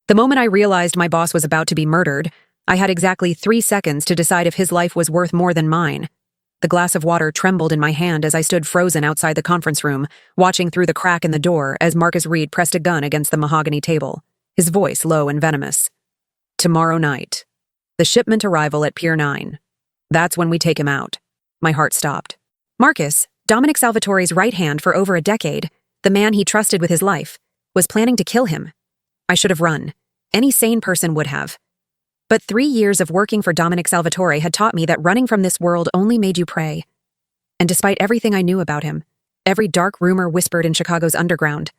The moment I realized my boss was about to be murdered, I had exactly 3 seconds to decide if his life was worth more than mine. The glass of water trembled in my hand as I stood frozen outside the conference room, watching through the crack in the door as Marcus Reed pressed a gun against the mahogany table, his voice low and venomous. Tomorrow night. The shipment arrival at Pier 9. That's when we take him out. My heart stopped. Marcus, Dominic Salvatore's right hand for over a decade, the man he trusted with his life, was planning to kill him. I should have run. Any sane person would have. But 3 years of working for Dominic Salvatore had taught me that running from this world only made you prey. And despite everything I knew about him, every dark rumor whispered in Chicago's underground,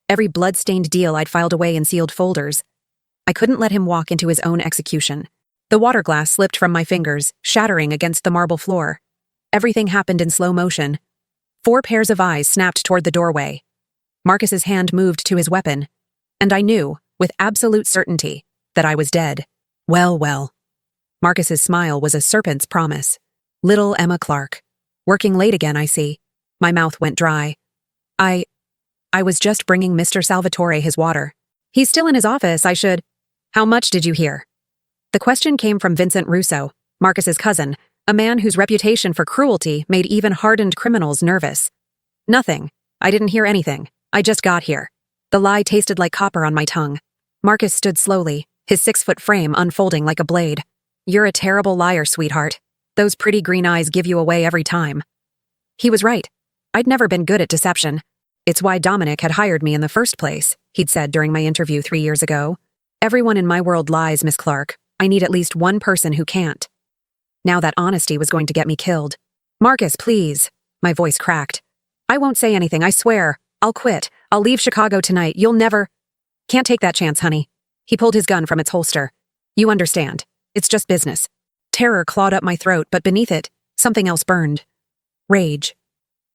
every blood-stained deal I'd filed away in sealed folders, I couldn't let him walk into his own execution. The water glass slipped from my fingers, shattering against the marble floor. Everything happened in slow motion. 4 pairs of eyes snapped toward the doorway. Marcus's hand moved to his weapon, and I knew, with absolute certainty, that I was dead. Well, well. Marcus's smile was a serpent's promise. Little Emma Clark. Working late again, I see. My mouth went dry. I was just bringing Mr. Salvatore his water. He's still in his office, I should. How much did you hear? The question came from Vincent Russo, Marcus's cousin, a man whose reputation for cruelty made even hardened criminals nervous. Nothing. I didn't hear anything. I just got here. The lie tasted like copper on my tongue. Marcus stood slowly, his 6-foot frame unfolding like a blade. You're a terrible liar, sweetheart. Those pretty green eyes give you away every time. He was right. I'd never been good at deception. It's why Dominic had hired me in the first place, he'd said during my interview 3 years ago. Everyone in my world lies, Miss Clark. I need at least one person who can't. Now that honesty was going to get me killed. Marcus, please. My voice cracked. I won't say anything, I swear. I'll quit. I'll leave Chicago tonight. You'll never... Can't take that chance, honey. He pulled his gun from its holster. You understand. It's just business. Terror clawed up my throat, but beneath it, something else burned. Rage.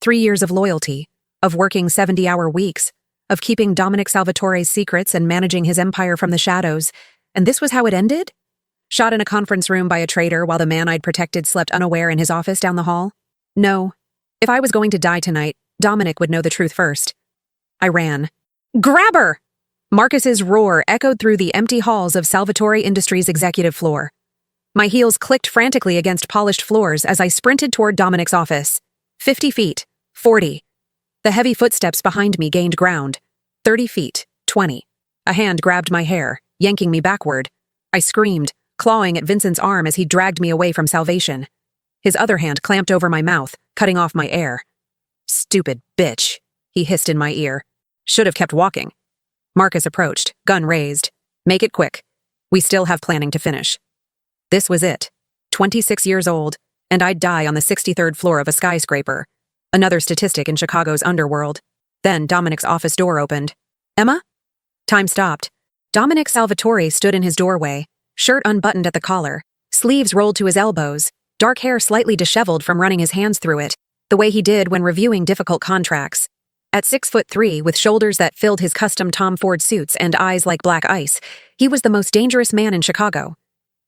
3 years of loyalty, of working 70-hour weeks, of keeping Dominic Salvatore's secrets and managing his empire from the shadows. And this was how it ended? Shot in a conference room by a traitor while the man I'd protected slept unaware in his office down the hall? No. If I was going to die tonight, Dominic would know the truth first. I ran. Grab her! Marcus's roar echoed through the empty halls of Salvatore Industries' executive floor. My heels clicked frantically against polished floors as I sprinted toward Dominic's office. 50 feet. 40. The heavy footsteps behind me gained ground. 30 feet. 20. A hand grabbed my hair, yanking me backward. I screamed, clawing at Vincent's arm as he dragged me away from salvation. His other hand clamped over my mouth, cutting off my air. Stupid bitch, he hissed in my ear. Should have kept walking. Marcus approached, gun raised. Make it quick. We still have planning to finish. This was it. 26 years old, and I'd die on the 63rd floor of a skyscraper. Another statistic in Chicago's underworld. Then Dominic's office door opened. Emma? Time stopped. Dominic Salvatore stood in his doorway, shirt unbuttoned at the collar, sleeves rolled to his elbows, dark hair slightly disheveled from running his hands through it, the way he did when reviewing difficult contracts. At 6'3", with shoulders that filled his custom Tom Ford suits and eyes like black ice, he was the most dangerous man in Chicago.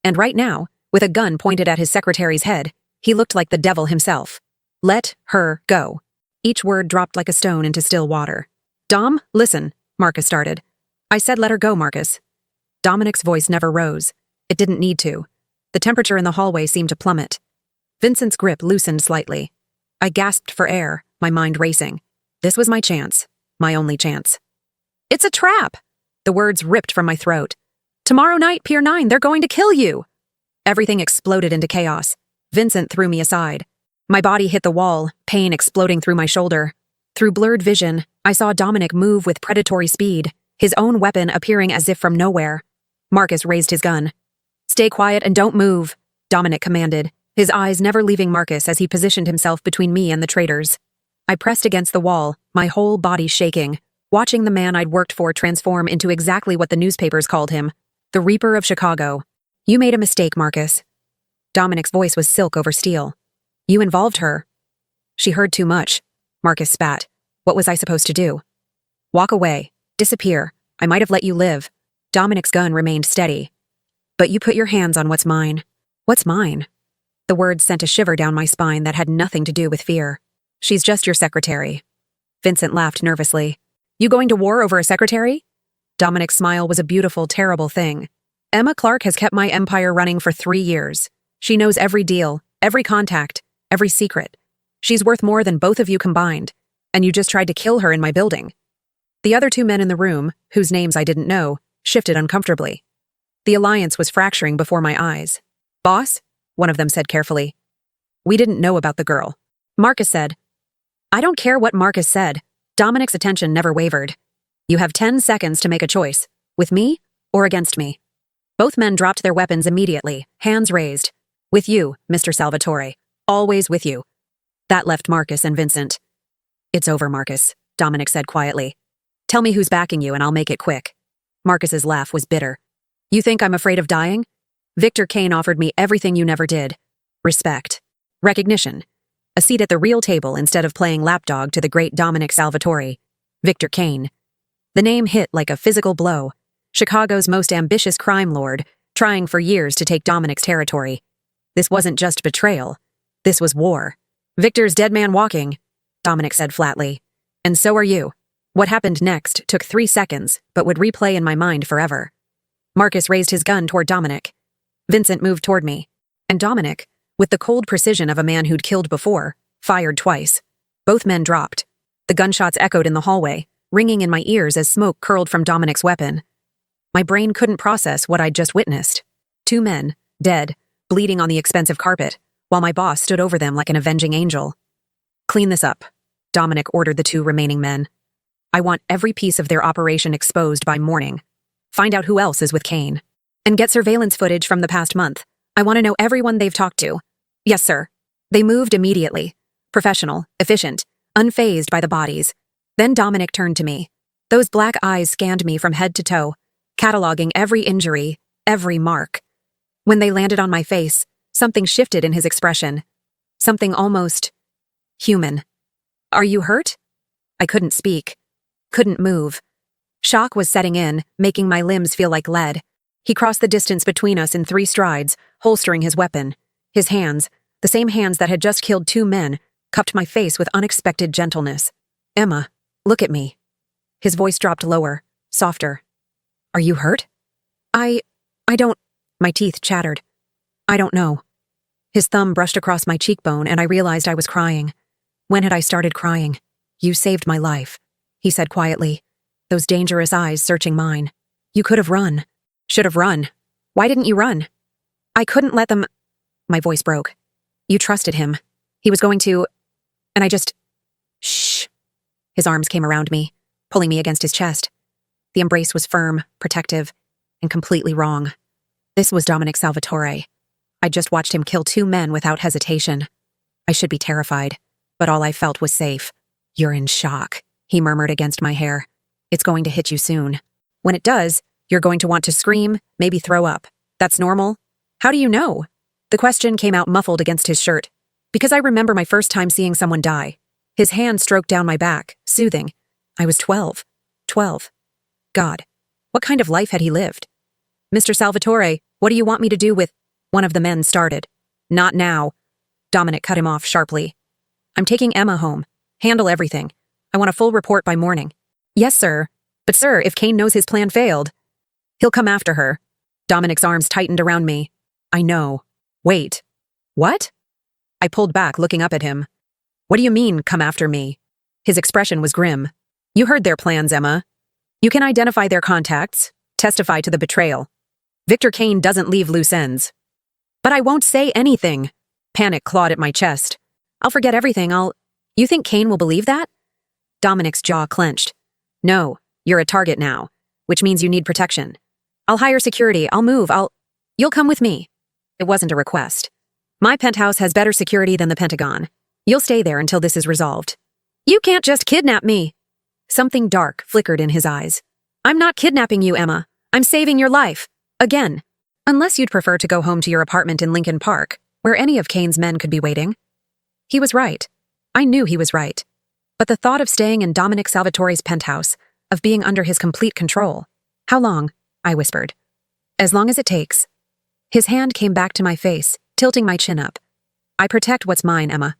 And right now, with a gun pointed at his secretary's head, he looked like the devil himself. Let her go. Each word dropped like a stone into still water. Dom, listen, Marcus started. I said let her go, Marcus. Dominic's voice never rose. It didn't need to. The temperature in the hallway seemed to plummet. Vincent's grip loosened slightly. I gasped for air, my mind racing. This was my chance. My only chance. It's a trap! The words ripped from my throat. Tomorrow night, Pier 9, they're going to kill you! Everything exploded into chaos. Vincent threw me aside. My body hit the wall, pain exploding through my shoulder. Through blurred vision, I saw Dominic move with predatory speed, his own weapon appearing as if from nowhere. Marcus raised his gun. Stay quiet and don't move, Dominic commanded, his eyes never leaving Marcus as he positioned himself between me and the traitors. I pressed against the wall, my whole body shaking, watching the man I'd worked for transform into exactly what the newspapers called him, the Reaper of Chicago. You made a mistake, Marcus. Dominic's voice was silk over steel. You involved her. She heard too much. Marcus spat. What was I supposed to do? Walk away. Disappear. I might have let you live. Dominic's gun remained steady. But you put your hands on what's mine. What's mine? The words sent a shiver down my spine that had nothing to do with fear. She's just your secretary. Vincent laughed nervously. You going to war over a secretary? Dominic's smile was a beautiful, terrible thing. Emma Clark has kept my empire running for 3 years. She knows every deal, every contact, every secret. She's worth more than both of you combined, and you just tried to kill her in my building. The other 2 men in the room, whose names I didn't know, shifted uncomfortably. The alliance was fracturing before my eyes. Boss? One of them said carefully. We didn't know about the girl. Marcus said. I don't care what Marcus said. Dominic's attention never wavered. You have 10 seconds to make a choice, with me or against me. Both men dropped their weapons immediately, hands raised. With you, Mr. Salvatore. Always with you. That left Marcus and Vincent. It's over, Marcus, Dominic said quietly. Tell me who's backing you and I'll make it quick. Marcus's laugh was bitter. You think I'm afraid of dying? Victor Kane offered me everything you never did. Respect. Recognition. A seat at the real table instead of playing lapdog to the great Dominic Salvatore. Victor Kane. The name hit like a physical blow. Chicago's most ambitious crime lord, trying for years to take Dominic's territory. This wasn't just betrayal. This was war. Victor's dead man walking, Dominic said flatly. And so are you. What happened next took 3 seconds, but would replay in my mind forever. Marcus raised his gun toward Dominic. Vincent moved toward me. And Dominic, with the cold precision of a man who'd killed before, fired twice. Both men dropped. The gunshots echoed in the hallway, ringing in my ears as smoke curled from Dominic's weapon. My brain couldn't process what I'd just witnessed. 2 men, dead, bleeding on the expensive carpet, while my boss stood over them like an avenging angel. Clean this up, Dominic ordered the 2 remaining men. I want every piece of their operation exposed by morning. Find out who else is with Kane. And get surveillance footage from the past month. I want to know everyone they've talked to. Yes, sir. They moved immediately. Professional, efficient, unfazed by the bodies. Then Dominic turned to me. Those black eyes scanned me from head to toe, cataloging every injury, every mark. When they landed on my face, something shifted in his expression. Something almost human. Are you hurt? I couldn't speak. Couldn't move. Shock was setting in, making my limbs feel like lead. He crossed the distance between us in 3 strides, holstering his weapon. His hands, the same hands that had just killed 2 men, cupped my face with unexpected gentleness. Emma, look at me. His voice dropped lower, softer. Are you hurt? I don't... My teeth chattered. I don't know. His thumb brushed across my cheekbone and I realized I was crying. When had I started crying? You saved my life, he said quietly, those dangerous eyes searching mine. You could have run. Should have run. Why didn't you run? I couldn't let them... My voice broke. You trusted him. He was going to... And I just... Shh. His arms came around me, pulling me against his chest. The embrace was firm, protective, and completely wrong. This was Dominic Salvatore. I'd just watched him kill 2 men without hesitation. I should be terrified, but all I felt was safe. You're in shock, he murmured against my hair. It's going to hit you soon. When it does, you're going to want to scream, maybe throw up. That's normal? How do you know? The question came out muffled against his shirt. Because I remember my first time seeing someone die. His hand stroked down my back, soothing. I was 12. 12. God, what kind of life had he lived? Mr. Salvatore, what do you want me to do with... One of the men started. Not now. Dominic cut him off sharply. I'm taking Emma home. Handle everything. I want a full report by morning. Yes, sir. But sir, if Kane knows his plan failed, he'll come after her. Dominic's arms tightened around me. I know. Wait. What? I pulled back, looking up at him. What do you mean, come after me? His expression was grim. You heard their plans, Emma. You can identify their contacts, testify to the betrayal. Victor Kane doesn't leave loose ends. But I won't say anything. Panic clawed at my chest. I'll forget everything, You think Kane will believe that? Dominic's jaw clenched. No, you're a target now, which means you need protection. I'll hire security, I'll move, You'll come with me. It wasn't a request. My penthouse has better security than the Pentagon. You'll stay there until this is resolved. You can't just kidnap me. Something dark flickered in his eyes. I'm not kidnapping you, Emma. I'm saving your life. Again. Unless you'd prefer to go home to your apartment in Lincoln Park, where any of Kane's men could be waiting. He was right. I knew he was right. But the thought of staying in Dominic Salvatore's penthouse, of being under his complete control. How long? I whispered. As long as it takes. His hand came back to my face, tilting my chin up. I protect what's mine, Emma.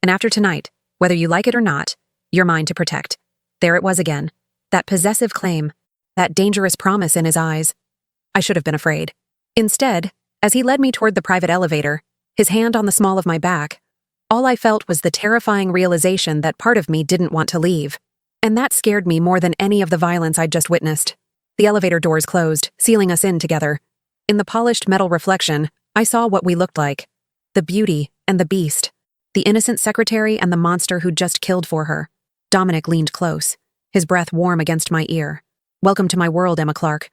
And after tonight, whether you like it or not, you're mine to protect. There it was again. That possessive claim. that dangerous promise in his eyes. I should have been afraid. Instead, as he led me toward the private elevator, his hand on the small of my back, all I felt was the terrifying realization that part of me didn't want to leave. And that scared me more than any of the violence I'd just witnessed. The elevator doors closed, sealing us in together. In the polished metal reflection, I saw what we looked like. The beauty and the beast. The innocent secretary and the monster who'd just killed for her. Dominic leaned close, his breath warm against my ear. "Welcome to my world, Emma Clark.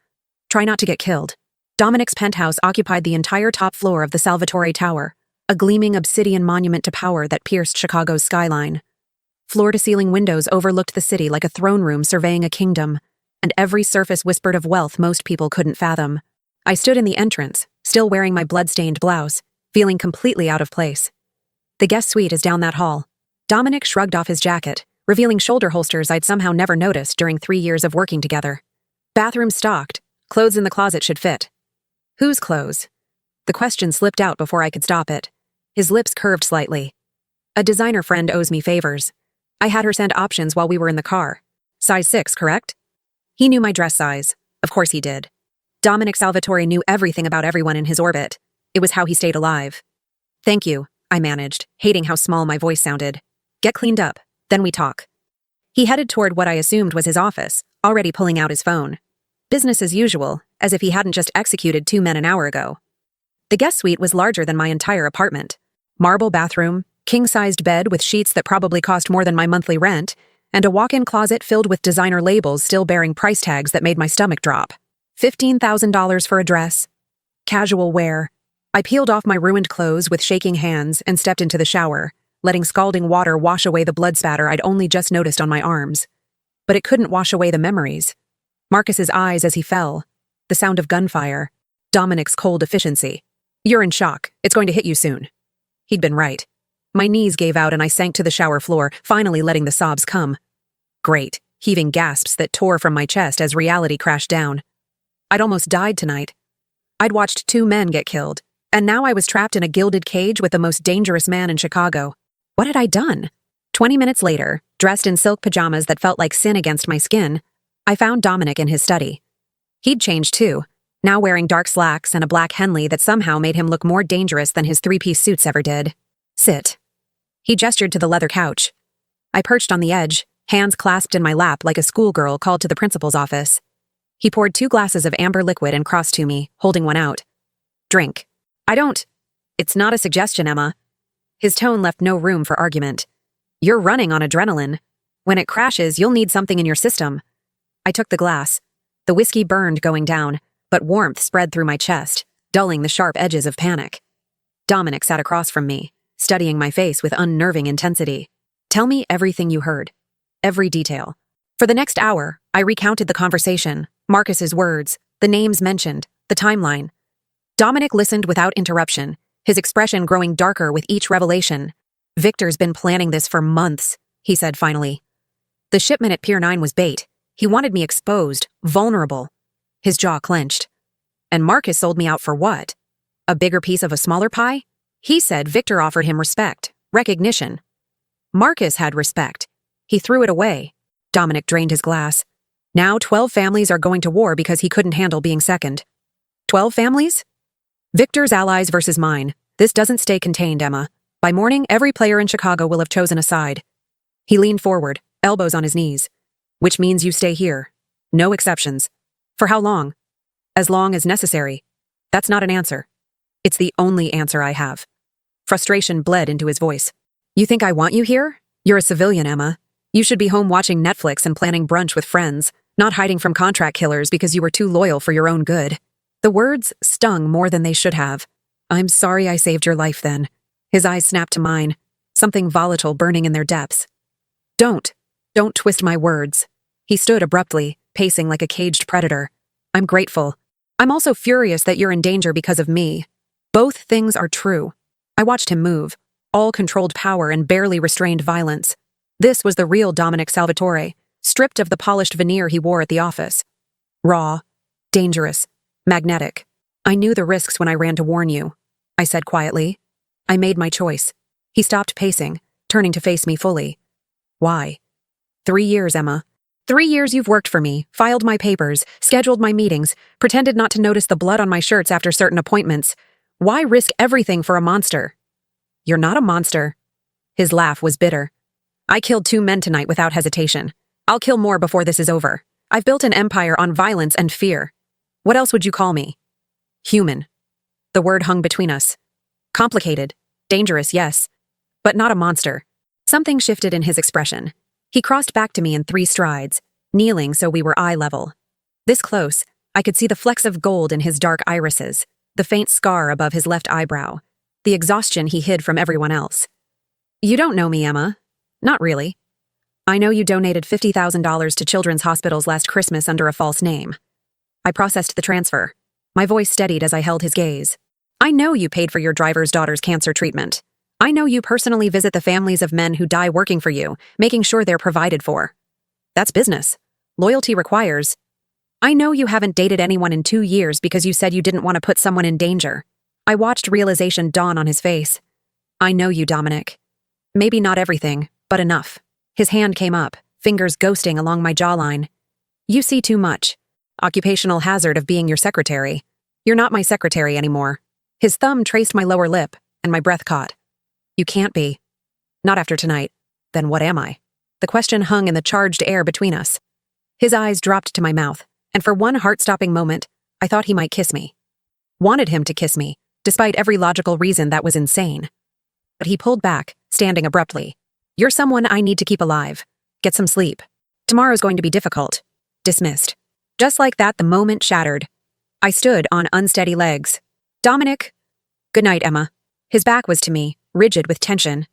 Try not to get killed." Dominic's penthouse occupied the entire top floor of the Salvatore Tower, a gleaming obsidian monument to power that pierced Chicago's skyline. Floor-to-ceiling windows overlooked the city like a throne room surveying a kingdom, and every surface whispered of wealth most people couldn't fathom. I stood in the entrance, still wearing my blood-stained blouse, feeling completely out of place. "The guest suite is down that hall." Dominic shrugged off his jacket, revealing shoulder holsters I'd somehow never noticed during 3 years of working together. "Bathroom stocked. Clothes in the closet should fit." "Whose clothes?" The question slipped out before I could stop it. His lips curved slightly. "A designer friend owes me favors. I had her send options while we were in the car. Size 6, correct?" He knew my dress size. Of course he did. Dominic Salvatore knew everything about everyone in his orbit. It was how he stayed alive. "Thank you," I managed, hating how small my voice sounded. "Get cleaned up, then we talk." He headed toward what I assumed was his office, already pulling out his phone. Business as usual, as if he hadn't just executed 2 men an hour ago. The guest suite was larger than my entire apartment. Marble bathroom, king-sized bed with sheets that probably cost more than my monthly rent, and a walk-in closet filled with designer labels still bearing price tags that made my stomach drop. $15,000 for a dress. Casual wear. I peeled off my ruined clothes with shaking hands and stepped into the shower, letting scalding water wash away the blood spatter I'd only just noticed on my arms. But it couldn't wash away the memories. Marcus's eyes as he fell. The sound of gunfire. Dominic's cold efficiency. "You're in shock. It's going to hit you soon." He'd been right. My knees gave out and I sank to the shower floor, finally letting the sobs come. Great, heaving gasps that tore from my chest as reality crashed down. I'd almost died tonight. I'd watched 2 men get killed, and now I was trapped in a gilded cage with the most dangerous man in Chicago. What had I done? 20 minutes later, dressed in silk pajamas that felt like sin against my skin, I found Dominic in his study. He'd changed too, now wearing dark slacks and a black Henley that somehow made him look more dangerous than his 3-piece suits ever did. "Sit." He gestured to the leather couch. I perched on the edge, hands clasped in my lap like a schoolgirl called to the principal's office. He poured 2 glasses of amber liquid and crossed to me, holding one out. "Drink." "I don't." "It's not a suggestion, Emma." His tone left no room for argument. "You're running on adrenaline. When it crashes, you'll need something in your system." I took the glass. The whiskey burned going down, but warmth spread through my chest, dulling the sharp edges of panic. Dominic sat across from me, studying my face with unnerving intensity. "Tell me everything you heard. Every detail." For the next hour, I recounted the conversation, Marcus's words, the names mentioned, the timeline. Dominic listened without interruption, his expression growing darker with each revelation. "Victor's been planning this for months," he said finally. "The shipment at Pier 9 was bait. He wanted me exposed, vulnerable." His jaw clenched. "And Marcus sold me out for what? A bigger piece of a smaller pie?" He said Victor offered him respect, recognition. Marcus had respect. He threw it away. Dominic drained his glass. Now 12 families are going to war because he couldn't handle being second. 12 families? Victor's allies versus mine. This doesn't stay contained, Emma. By morning, every player in Chicago will have chosen a side. He leaned forward, elbows on his knees. "Which means you stay here. No exceptions. For how long?" "As long as necessary." "That's not an answer." "It's the only answer I have." Frustration bled into his voice. "You think I want you here? You're a civilian, Emma. You should be home watching Netflix and planning brunch with friends, not hiding from contract killers because you were too loyal for your own good." The words stung more than they should have. "I'm sorry I saved your life then." His eyes snapped to mine, something volatile burning in their depths. Don't twist my words." He stood abruptly, pacing like a caged predator. "I'm grateful. I'm also furious that you're in danger because of me. Both things are true." I watched him move, all controlled power and barely restrained violence. This was the real Dominic Salvatore, stripped of the polished veneer he wore at the office. Raw, dangerous, magnetic. "I knew the risks when I ran to warn you," I said quietly. "I made my choice." He stopped pacing, turning to face me fully. "Why?" 3 years, Emma. 3 years you've worked for me, filed my papers, scheduled my meetings, pretended not to notice the blood on my shirts after certain appointments. Why risk everything for a monster? You're not a monster. His laugh was bitter. I killed 2 men tonight without hesitation. I'll kill more before this is over. I've built an empire on violence and fear. What else would you call me? Human. The word hung between us. Complicated. Dangerous, yes. But not a monster. Something shifted in his expression. He crossed back to me in 3 strides, kneeling so we were eye level. This close, I could see the flecks of gold in his dark irises, the faint scar above his left eyebrow, the exhaustion he hid from everyone else. You don't know me, Emma. Not really. I know you donated $50,000 to children's hospitals last Christmas under a false name. I processed the transfer. My voice steadied as I held his gaze. I know you paid for your driver's daughter's cancer treatment. I know you personally visit the families of men who die working for you, making sure they're provided for. That's business. Loyalty requires. I know you haven't dated anyone in 2 years because you said you didn't want to put someone in danger. I watched realization dawn on his face. I know you, Dominic. Maybe not everything, but enough. His hand came up, fingers ghosting along my jawline. You see too much. Occupational hazard of being your secretary. You're not my secretary anymore. His thumb traced my lower lip, and my breath caught. You can't be. Not after tonight. Then what am I? The question hung in the charged air between us. His eyes dropped to my mouth, and for one heart-stopping moment, I thought he might kiss me. Wanted him to kiss me, despite every logical reason that was insane. But he pulled back, standing abruptly. You're someone I need to keep alive. Get some sleep. Tomorrow's going to be difficult. Dismissed. Just like that, the moment shattered. I stood on unsteady legs. Dominic. Good night, Emma. His back was to me, rigid with tension.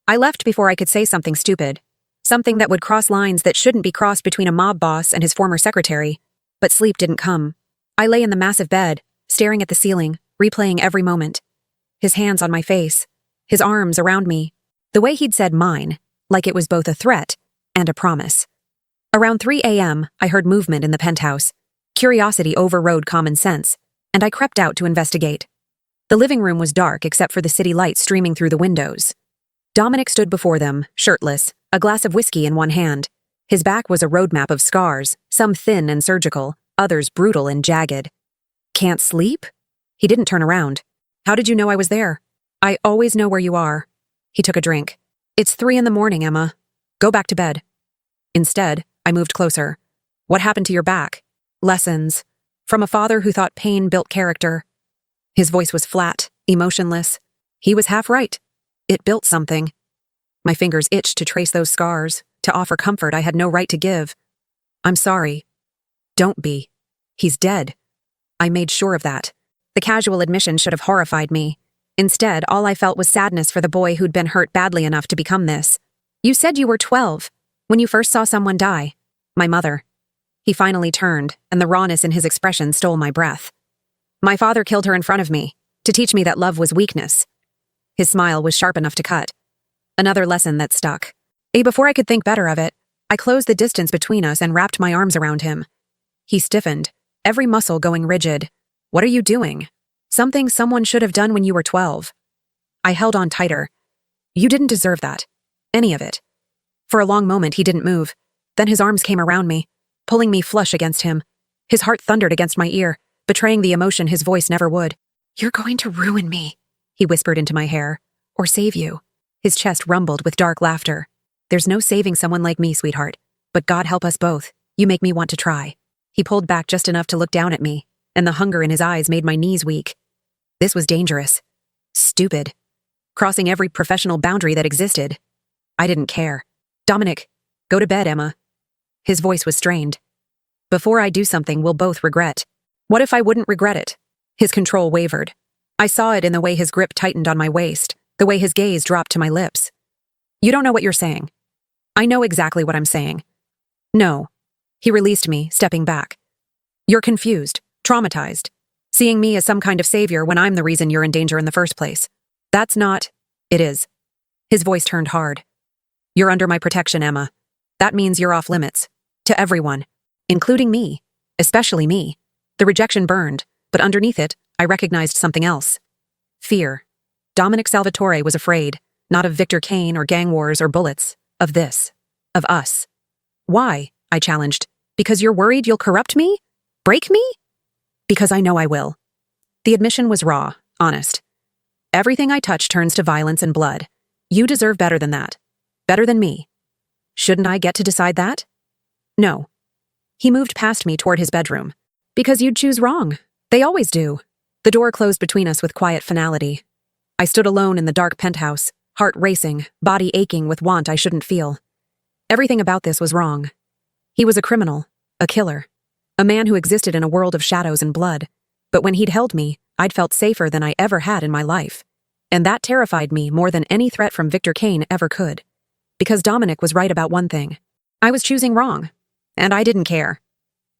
I left before I could say something stupid. Something that would cross lines that shouldn't be crossed between a mob boss and his former secretary. But sleep didn't come. I lay in the massive bed, staring at the ceiling, replaying every moment. His hands on my face. His arms around me. The way he'd said mine, like it was both a threat and a promise. Around 3 a.m., I heard movement in the penthouse. Curiosity overrode common sense, and I crept out to investigate. The living room was dark except for the city light streaming through the windows. Dominic stood before them, shirtless, a glass of whiskey in one hand. His back was a roadmap of scars, some thin and surgical, others brutal and jagged. Can't sleep? He didn't turn around. How did you know I was there? I always know where you are. He took a drink. It's 3 a.m, Emma. Go back to bed. Instead, I moved closer. What happened to your back? Lessons. From a father who thought pain built character. His voice was flat, emotionless. He was half right. It built something. My fingers itched to trace those scars, to offer comfort I had no right to give. I'm sorry. Don't be. He's dead. I made sure of that. The casual admission should have horrified me. Instead, all I felt was sadness for the boy who'd been hurt badly enough to become this. You said you were 12, when you first saw someone die. My mother. He finally turned, and the rawness in his expression stole my breath. My father killed her in front of me, to teach me that love was weakness. His smile was sharp enough to cut. Another lesson that stuck. Before I could think better of it, I closed the distance between us and wrapped my arms around him. He stiffened, every muscle going rigid. What are you doing? Something someone should have done when you were 12. I held on tighter. You didn't deserve that. Any of it. For a long moment, he didn't move. Then his arms came around me, pulling me flush against him. His heart thundered against my ear, betraying the emotion his voice never would. You're going to ruin me, he whispered into my hair. Or save you. His chest rumbled with dark laughter. There's no saving someone like me, sweetheart. But God help us both. You make me want to try. He pulled back just enough to look down at me, and the hunger in his eyes made my knees weak. This was dangerous. Stupid. Crossing every professional boundary that existed. I didn't care. Dominic, go to bed, Emma. His voice was strained. Before I do something we'll both regret. What if I wouldn't regret it? His control wavered. I saw it in the way his grip tightened on my waist, the way his gaze dropped to my lips. You don't know what you're saying. I know exactly what I'm saying. No. He released me, stepping back. You're confused, traumatized, seeing me as some kind of savior when I'm the reason you're in danger in the first place. That's not. It is. His voice turned hard. You're under my protection, Emma. That means you're off limits. To everyone. Including me. Especially me. The rejection burned, but underneath it, I recognized something else. Fear. Dominic Salvatore was afraid, not of Victor Kane or gang wars or bullets, of this. Of us. Why? I challenged. Because you're worried you'll corrupt me? Break me? Because I know I will. The admission was raw, honest. Everything I touch turns to violence and blood. You deserve better than that. Better than me. Shouldn't I get to decide that? No. He moved past me toward his bedroom. Because you'd choose wrong. They always do. The door closed between us with quiet finality. I stood alone in the dark penthouse, heart racing, body aching with want I shouldn't feel. Everything about this was wrong. He was a criminal, a killer, a man who existed in a world of shadows and blood. But when he'd held me, I'd felt safer than I ever had in my life. And that terrified me more than any threat from Victor Kane ever could. Because Dominic was right about one thing. I was choosing wrong. And I didn't care.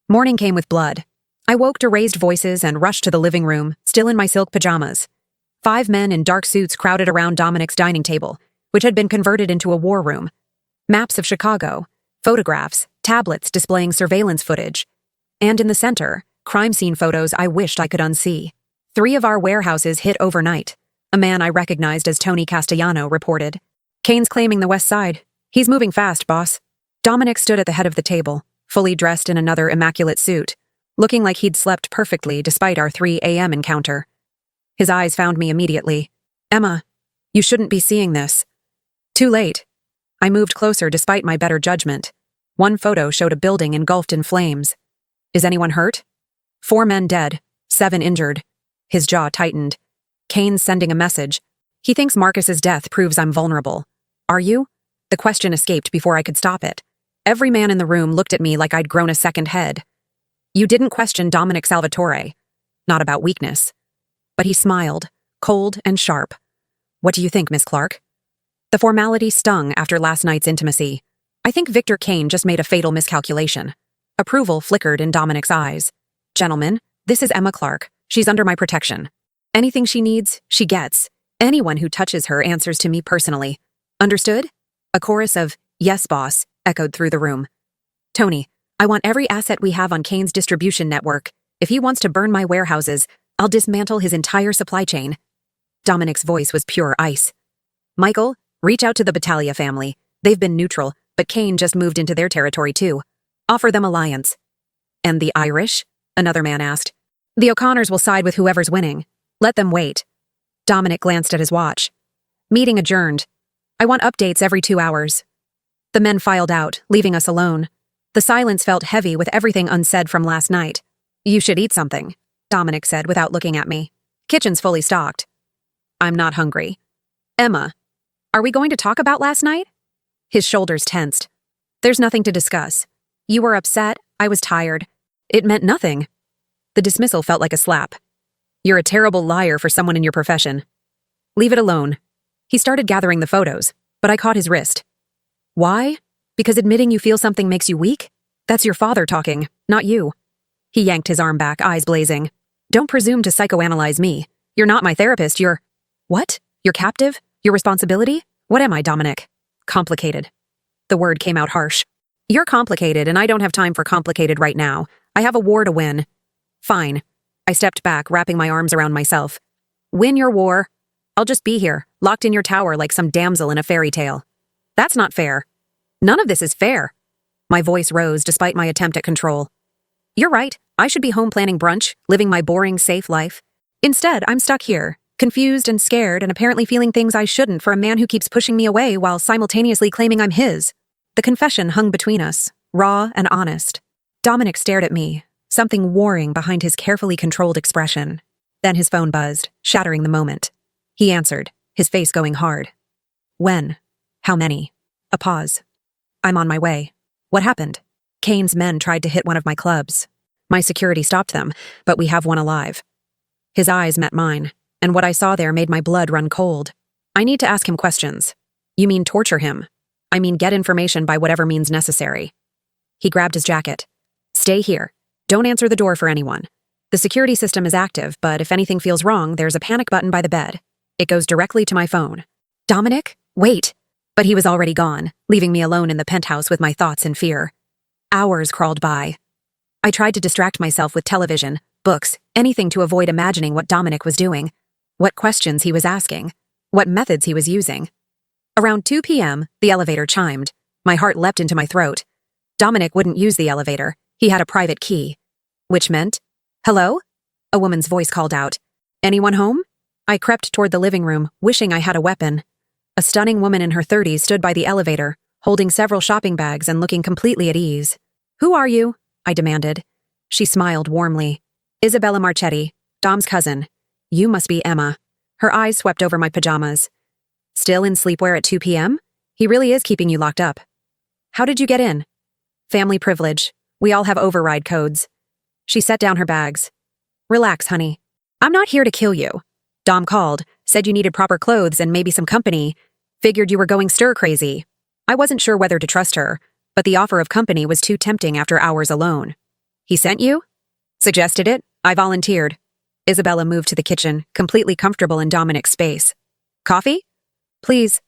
Morning came with blood. I woke to raised voices and rushed to the living room, still in my silk pajamas. 5 men in dark suits crowded around Dominic's dining table, which had been converted into a war room. Maps of Chicago, photographs, tablets displaying surveillance footage. And in the center, crime scene photos I wished I could unsee. 3 of our warehouses hit overnight. A man I recognized as Tony Castellano reported. Kane's claiming the west side. He's moving fast, boss. Dominic stood at the head of the table, fully dressed in another immaculate suit, looking like he'd slept perfectly despite our 3 a.m. encounter. His eyes found me immediately. Emma, you shouldn't be seeing this. Too late. I moved closer despite my better judgment. One photo showed a building engulfed in flames. Is anyone hurt? 4 men dead, 7 injured. His jaw tightened. Kane's sending a message. He thinks Marcus's death proves I'm vulnerable. Are you? The question escaped before I could stop it. Every man in the room looked at me like I'd grown a second head. You didn't question Dominic Salvatore. Not about weakness. But he smiled, cold and sharp. What do you think, Miss Clark? The formality stung after last night's intimacy. I think Victor Kane just made a fatal miscalculation. Approval flickered in Dominic's eyes. Gentlemen, this is Emma Clark. She's under my protection. Anything she needs, she gets. Anyone who touches her answers to me personally. Understood? A chorus of, yes, boss, echoed through the room. Tony, I want every asset we have on Kane's distribution network. If he wants to burn my warehouses, I'll dismantle his entire supply chain. Dominic's voice was pure ice. Michael, reach out to the Battaglia family. They've been neutral, but Kane just moved into their territory too. Offer them alliance. And the Irish? Another man asked. The O'Connors will side with whoever's winning. Let them wait. Dominic glanced at his watch. Meeting adjourned. I want updates every 2 hours. The men filed out, leaving us alone. The silence felt heavy with everything unsaid from last night. You should eat something, Dominic said without looking at me. Kitchen's fully stocked. I'm not hungry. Emma, are we going to talk about last night? His shoulders tensed. There's nothing to discuss. You were upset, I was tired. It meant nothing. The dismissal felt like a slap. You're a terrible liar for someone in your profession. Leave it alone. He started gathering the photos, but I caught his wrist. Why? Because admitting you feel something makes you weak? That's your father talking, not you. He yanked his arm back, eyes blazing. Don't presume to psychoanalyze me. You're not my therapist, you're... What? Your captive? Your responsibility? What am I, Dominic? Complicated. The word came out harsh. You're complicated, and I don't have time for complicated right now. I have a war to win. Fine. I stepped back, wrapping my arms around myself. Win your war. I'll just be here, locked in your tower like some damsel in a fairy tale. That's not fair. None of this is fair. My voice rose despite my attempt at control. You're right. I should be home planning brunch, living my boring, safe life. Instead, I'm stuck here, confused and scared and apparently feeling things I shouldn't for a man who keeps pushing me away while simultaneously claiming I'm his. The confession hung between us, raw and honest. Dominic stared at me, something warring behind his carefully controlled expression. Then his phone buzzed, shattering the moment. He answered, his face going hard. When? How many? A pause. I'm on my way. What happened? Kane's men tried to hit one of my clubs. My security stopped them, but we have one alive. His eyes met mine, and what I saw there made my blood run cold. I need to ask him questions. You mean torture him? I mean get information by whatever means necessary. He grabbed his jacket. Stay here. Don't answer the door for anyone. The security system is active, but if anything feels wrong, there's a panic button by the bed. It goes directly to my phone. Dominic, wait. But he was already gone, leaving me alone in the penthouse with my thoughts in fear. Hours crawled by. I tried to distract myself with television, books, anything to avoid imagining what Dominic was doing, what questions he was asking, what methods he was using. Around 2 p.m., the elevator chimed. My heart leapt into my throat. Dominic wouldn't use the elevator. He had a private key. Which meant, "Hello?" A woman's voice called out. "Anyone home?" I crept toward the living room, wishing I had a weapon. A stunning woman in her 30s stood by the elevator, holding several shopping bags and looking completely at ease. "Who are you?" I demanded. She smiled warmly. "Isabella Marchetti, Dom's cousin. You must be Emma." Her eyes swept over my pajamas. "Still in sleepwear at 2 p.m.? He really is keeping you locked up." "How did you get in?" "Family privilege. We all have override codes." She set down her bags. "Relax, honey. I'm not here to kill you." Dom called, said you needed proper clothes and maybe some company. Figured you were going stir-crazy. I wasn't sure whether to trust her, but the offer of company was too tempting after hours alone. "He sent you?" "Suggested it. I volunteered." Isabella moved to the kitchen, completely comfortable in Dominic's space. "Coffee?" "Please."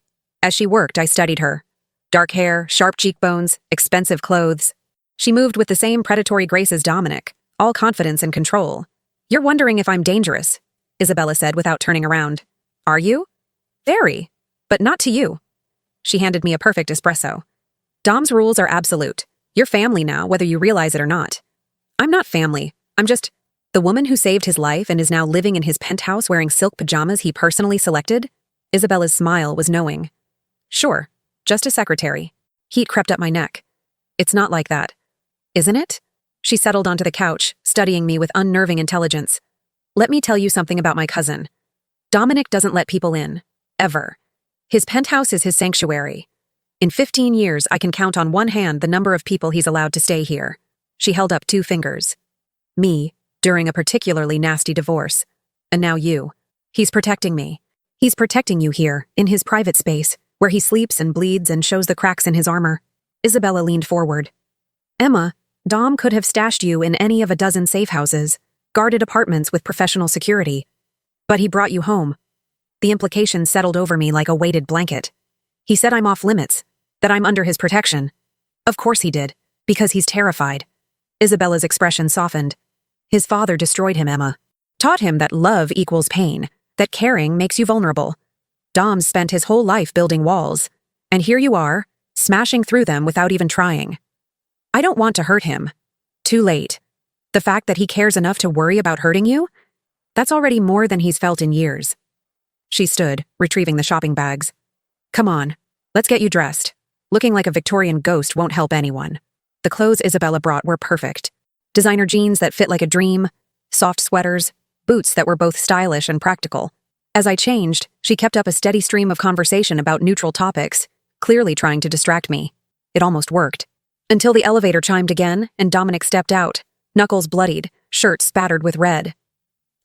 As she worked, I studied her. Dark hair, sharp cheekbones, expensive clothes. She moved with the same predatory grace as Dominic, all confidence and control. "You're wondering if I'm dangerous," Isabella said without turning around. "Are you?" "Very. But not to you." She handed me a perfect espresso. "Dom's rules are absolute. You're family now, whether you realize it or not." "I'm not family. I'm just the woman who saved his life and is now living in his penthouse wearing silk pajamas he personally selected?" Isabella's smile was knowing. "Sure. Just a secretary." Heat crept up my neck. "It's not like that." "Isn't it?" She settled onto the couch, studying me with unnerving intelligence. "Let me tell you something about my cousin. Dominic doesn't let people in. Ever. His penthouse is his sanctuary. In 15 years, I can count on one hand the number of people he's allowed to stay here." She held up 2 fingers. "Me, during a particularly nasty divorce. And now you. He's protecting me. He's protecting you here, in his private space, where he sleeps and bleeds and shows the cracks in his armor." Isabella leaned forward. "Emma, Dom could have stashed you in any of a dozen safe houses, guarded apartments with professional security. But he brought you home." The implication settled over me like a weighted blanket. "He said I'm off limits, that I'm under his protection." "Of course he did, because he's terrified." Isabella's expression softened. "His father destroyed him, Emma. Taught him that love equals pain, that caring makes you vulnerable. Dom's spent his whole life building walls, and here you are, smashing through them without even trying. I don't want to hurt him. Too late. The fact that he cares enough to worry about hurting you? That's already more than he's felt in years." She stood, retrieving the shopping bags. "Come on, let's get you dressed. Looking like a Victorian ghost won't help anyone." The clothes Isabella brought were perfect. Designer jeans that fit like a dream, soft sweaters, boots that were both stylish and practical. As I changed, she kept up a steady stream of conversation about neutral topics, clearly trying to distract me. It almost worked. Until the elevator chimed again and Dominic stepped out, knuckles bloodied, shirt spattered with red.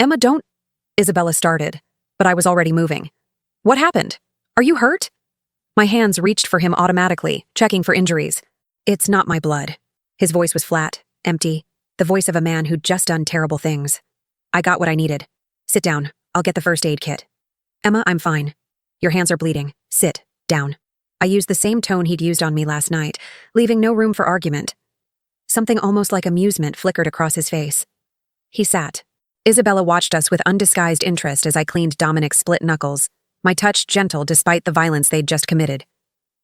"Emma, don't—" Isabella started, but I was already moving. "What happened? Are you hurt?" My hands reached for him automatically, checking for injuries. "It's not my blood." His voice was flat, empty, the voice of a man who'd just done terrible things. "I got what I needed. Sit down. I'll get the first aid kit." "Emma, I'm fine." "Your hands are bleeding. Sit down." I used the same tone he'd used on me last night, leaving no room for argument. Something almost like amusement flickered across his face. He sat. Isabella watched us with undisguised interest as I cleaned Dominic's split knuckles, my touch gentle despite the violence they'd just committed.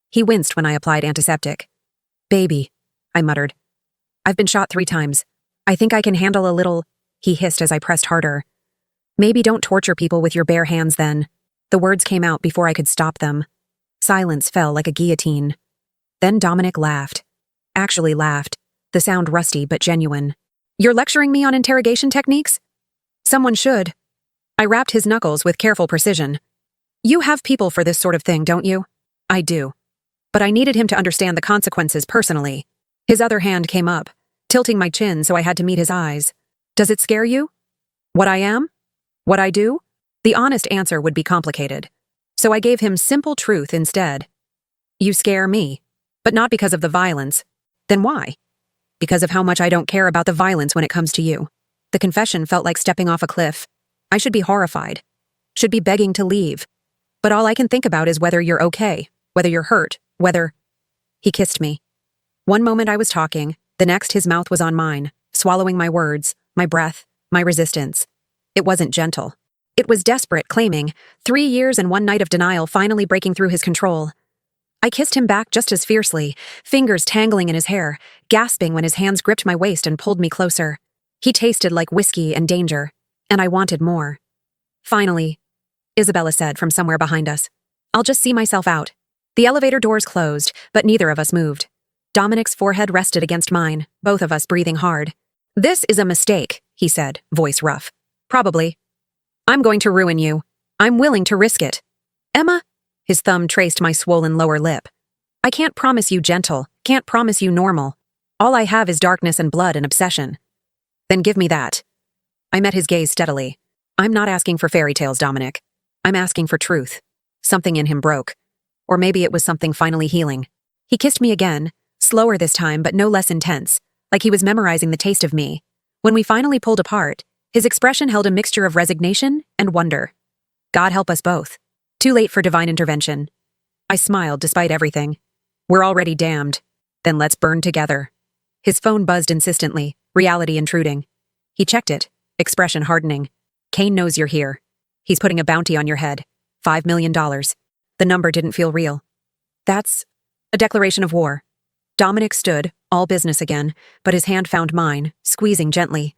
He winced when I applied antiseptic. "Baby," I muttered. "I've been shot 3 times. I think I can handle a little," he hissed as I pressed harder. "Maybe don't torture people with your bare hands then." The words came out before I could stop them. Silence fell like a guillotine. Then Dominic laughed. Actually laughed, the sound rusty but genuine. "You're lecturing me on interrogation techniques?" "Someone should." I rapped his knuckles with careful precision. "You have people for this sort of thing, don't you?" "I do." But I needed him to understand the consequences personally. His other hand came up, tilting my chin so I had to meet his eyes. "Does it scare you? What I am? What I do?" The honest answer would be complicated. So I gave him simple truth instead. "You scare me, but not because of the violence." "Then why?" "Because of how much I don't care about the violence when it comes to you." The confession felt like stepping off a cliff. I should be horrified. Should be begging to leave. But all I can think about is whether you're okay, whether you're hurt, whether— He kissed me. One moment I was talking, the next his mouth was on mine, swallowing my words, my breath, my resistance. It wasn't gentle. It was desperate, claiming, 3 years and 1 night of denial finally breaking through his control. I kissed him back just as fiercely, fingers tangling in his hair, gasping when his hands gripped my waist and pulled me closer. He tasted like whiskey and danger, and I wanted more. Finally, Isabella said from somewhere behind us. I'll just see myself out. The elevator doors closed, but neither of us moved. Dominic's forehead rested against mine, both of us breathing hard. This is a mistake, he said, voice rough. Probably. I'm going to ruin you. I'm willing to risk it. Emma? His thumb traced my swollen lower lip. I can't promise you gentle, can't promise you normal. All I have is darkness and blood and obsession. Then give me that. I met his gaze steadily. I'm not asking for fairy tales, Dominic. I'm asking for truth. Something in him broke. Or maybe it was something finally healing. He kissed me again, slower this time but no less intense, like he was memorizing the taste of me. When we finally pulled apart, his expression held a mixture of resignation and wonder. God help us both. Too late for divine intervention. I smiled despite everything. We're already damned. Then let's burn together. His phone buzzed insistently, reality intruding. He checked it, expression hardening. Kane knows you're here. He's putting a bounty on your head. $5 million. The number didn't feel real. That's a declaration of war. Dominic stood, all business again, but his hand found mine, squeezing gently.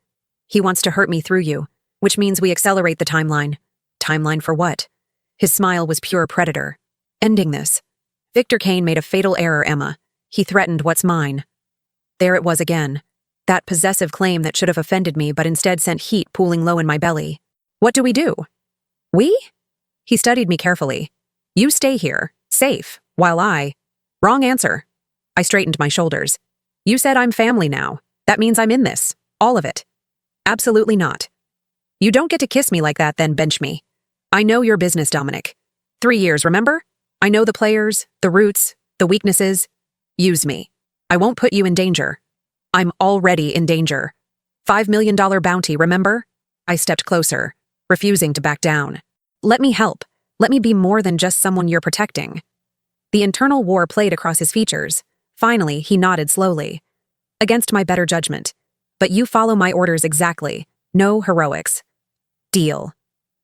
He wants to hurt me through you, which means we accelerate the timeline. Timeline for what? His smile was pure predator. Ending this. Victor Kane made a fatal error, Emma. He threatened what's mine. There it was again. That possessive claim that should have offended me but instead sent heat pooling low in my belly. What do we do? We? He studied me carefully. You stay here, safe, while I... Wrong answer. I straightened my shoulders. You said I'm family now. That means I'm in this. All of it. Absolutely not. You don't get to kiss me like that, then bench me. I know your business, Dominic. 3 years, remember? I know the players, the routes, the weaknesses. Use me. I won't put you in danger. I'm already in danger. $5 million bounty, remember? I stepped closer, refusing to back down. Let me help. Let me be more than just someone you're protecting. The internal war played across his features. Finally, he nodded slowly. Against my better judgment. But you follow my orders exactly. No heroics. Deal.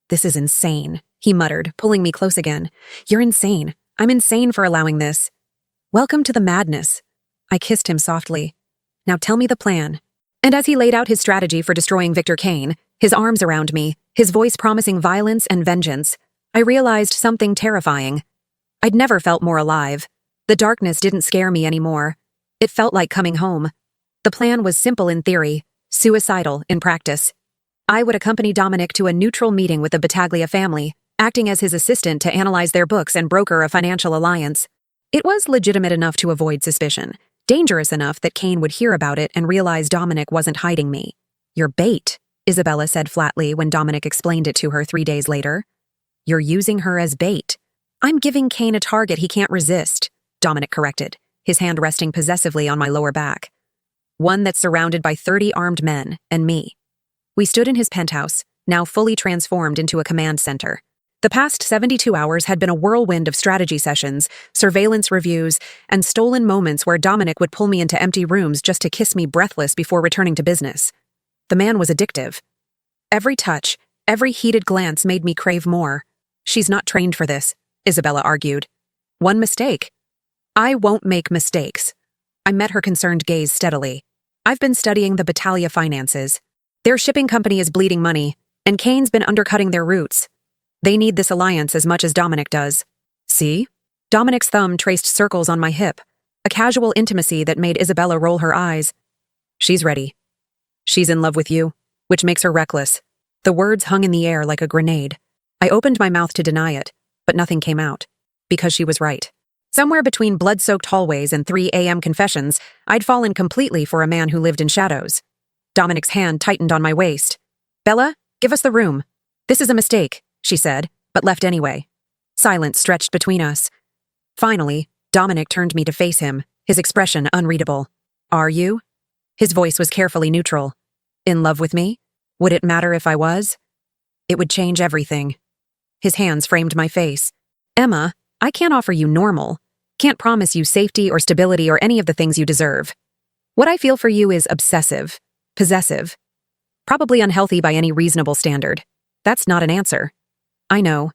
This is insane, he muttered, pulling me close again. You're insane. I'm insane for allowing this. Welcome to the madness. I kissed him softly. Now tell me the plan. And as he laid out his strategy for destroying Victor Kane, his arms around me, his voice promising violence and vengeance, I realized something terrifying. I'd never felt more alive. The darkness didn't scare me anymore. It felt like coming home. The plan was simple in theory, suicidal in practice. I would accompany Dominic to a neutral meeting with the Battaglia family, acting as his assistant to analyze their books and broker a financial alliance. It was legitimate enough to avoid suspicion, dangerous enough that Kane would hear about it and realize Dominic wasn't hiding me. You're bait, Isabella said flatly when Dominic explained it to her 3 days later. You're using her as bait. I'm giving Kane a target he can't resist, Dominic corrected, his hand resting possessively on my lower back. One that's surrounded by 30 armed men, and me. We stood in his penthouse, now fully transformed into a command center. The past 72 hours had been a whirlwind of strategy sessions, surveillance reviews, and stolen moments where Dominic would pull me into empty rooms just to kiss me breathless before returning to business. The man was addictive. Every touch, every heated glance made me crave more. She's not trained for this, Isabella argued. One mistake. I won't make mistakes. I met her concerned gaze steadily. I've been studying the Battaglia finances. Their shipping company is bleeding money, and Kane's been undercutting their routes. They need this alliance as much as Dominic does. See? Dominic's thumb traced circles on my hip, a casual intimacy that made Isabella roll her eyes. She's ready. She's in love with you, which makes her reckless. The words hung in the air like a grenade. I opened my mouth to deny it, but nothing came out. Because she was right. Somewhere between blood-soaked hallways and 3 a.m. confessions, I'd fallen completely for a man who lived in shadows. Dominic's hand tightened on my waist. Bella, give us the room. This is a mistake, she said, but left anyway. Silence stretched between us. Finally, Dominic turned me to face him, his expression unreadable. Are you? His voice was carefully neutral. In love with me? Would it matter if I was? It would change everything. His hands framed my face. Emma, I can't offer you normal. Can't promise you safety or stability or any of the things you deserve. What I feel for you is obsessive, possessive. Probably unhealthy by any reasonable standard. That's not an answer. I know.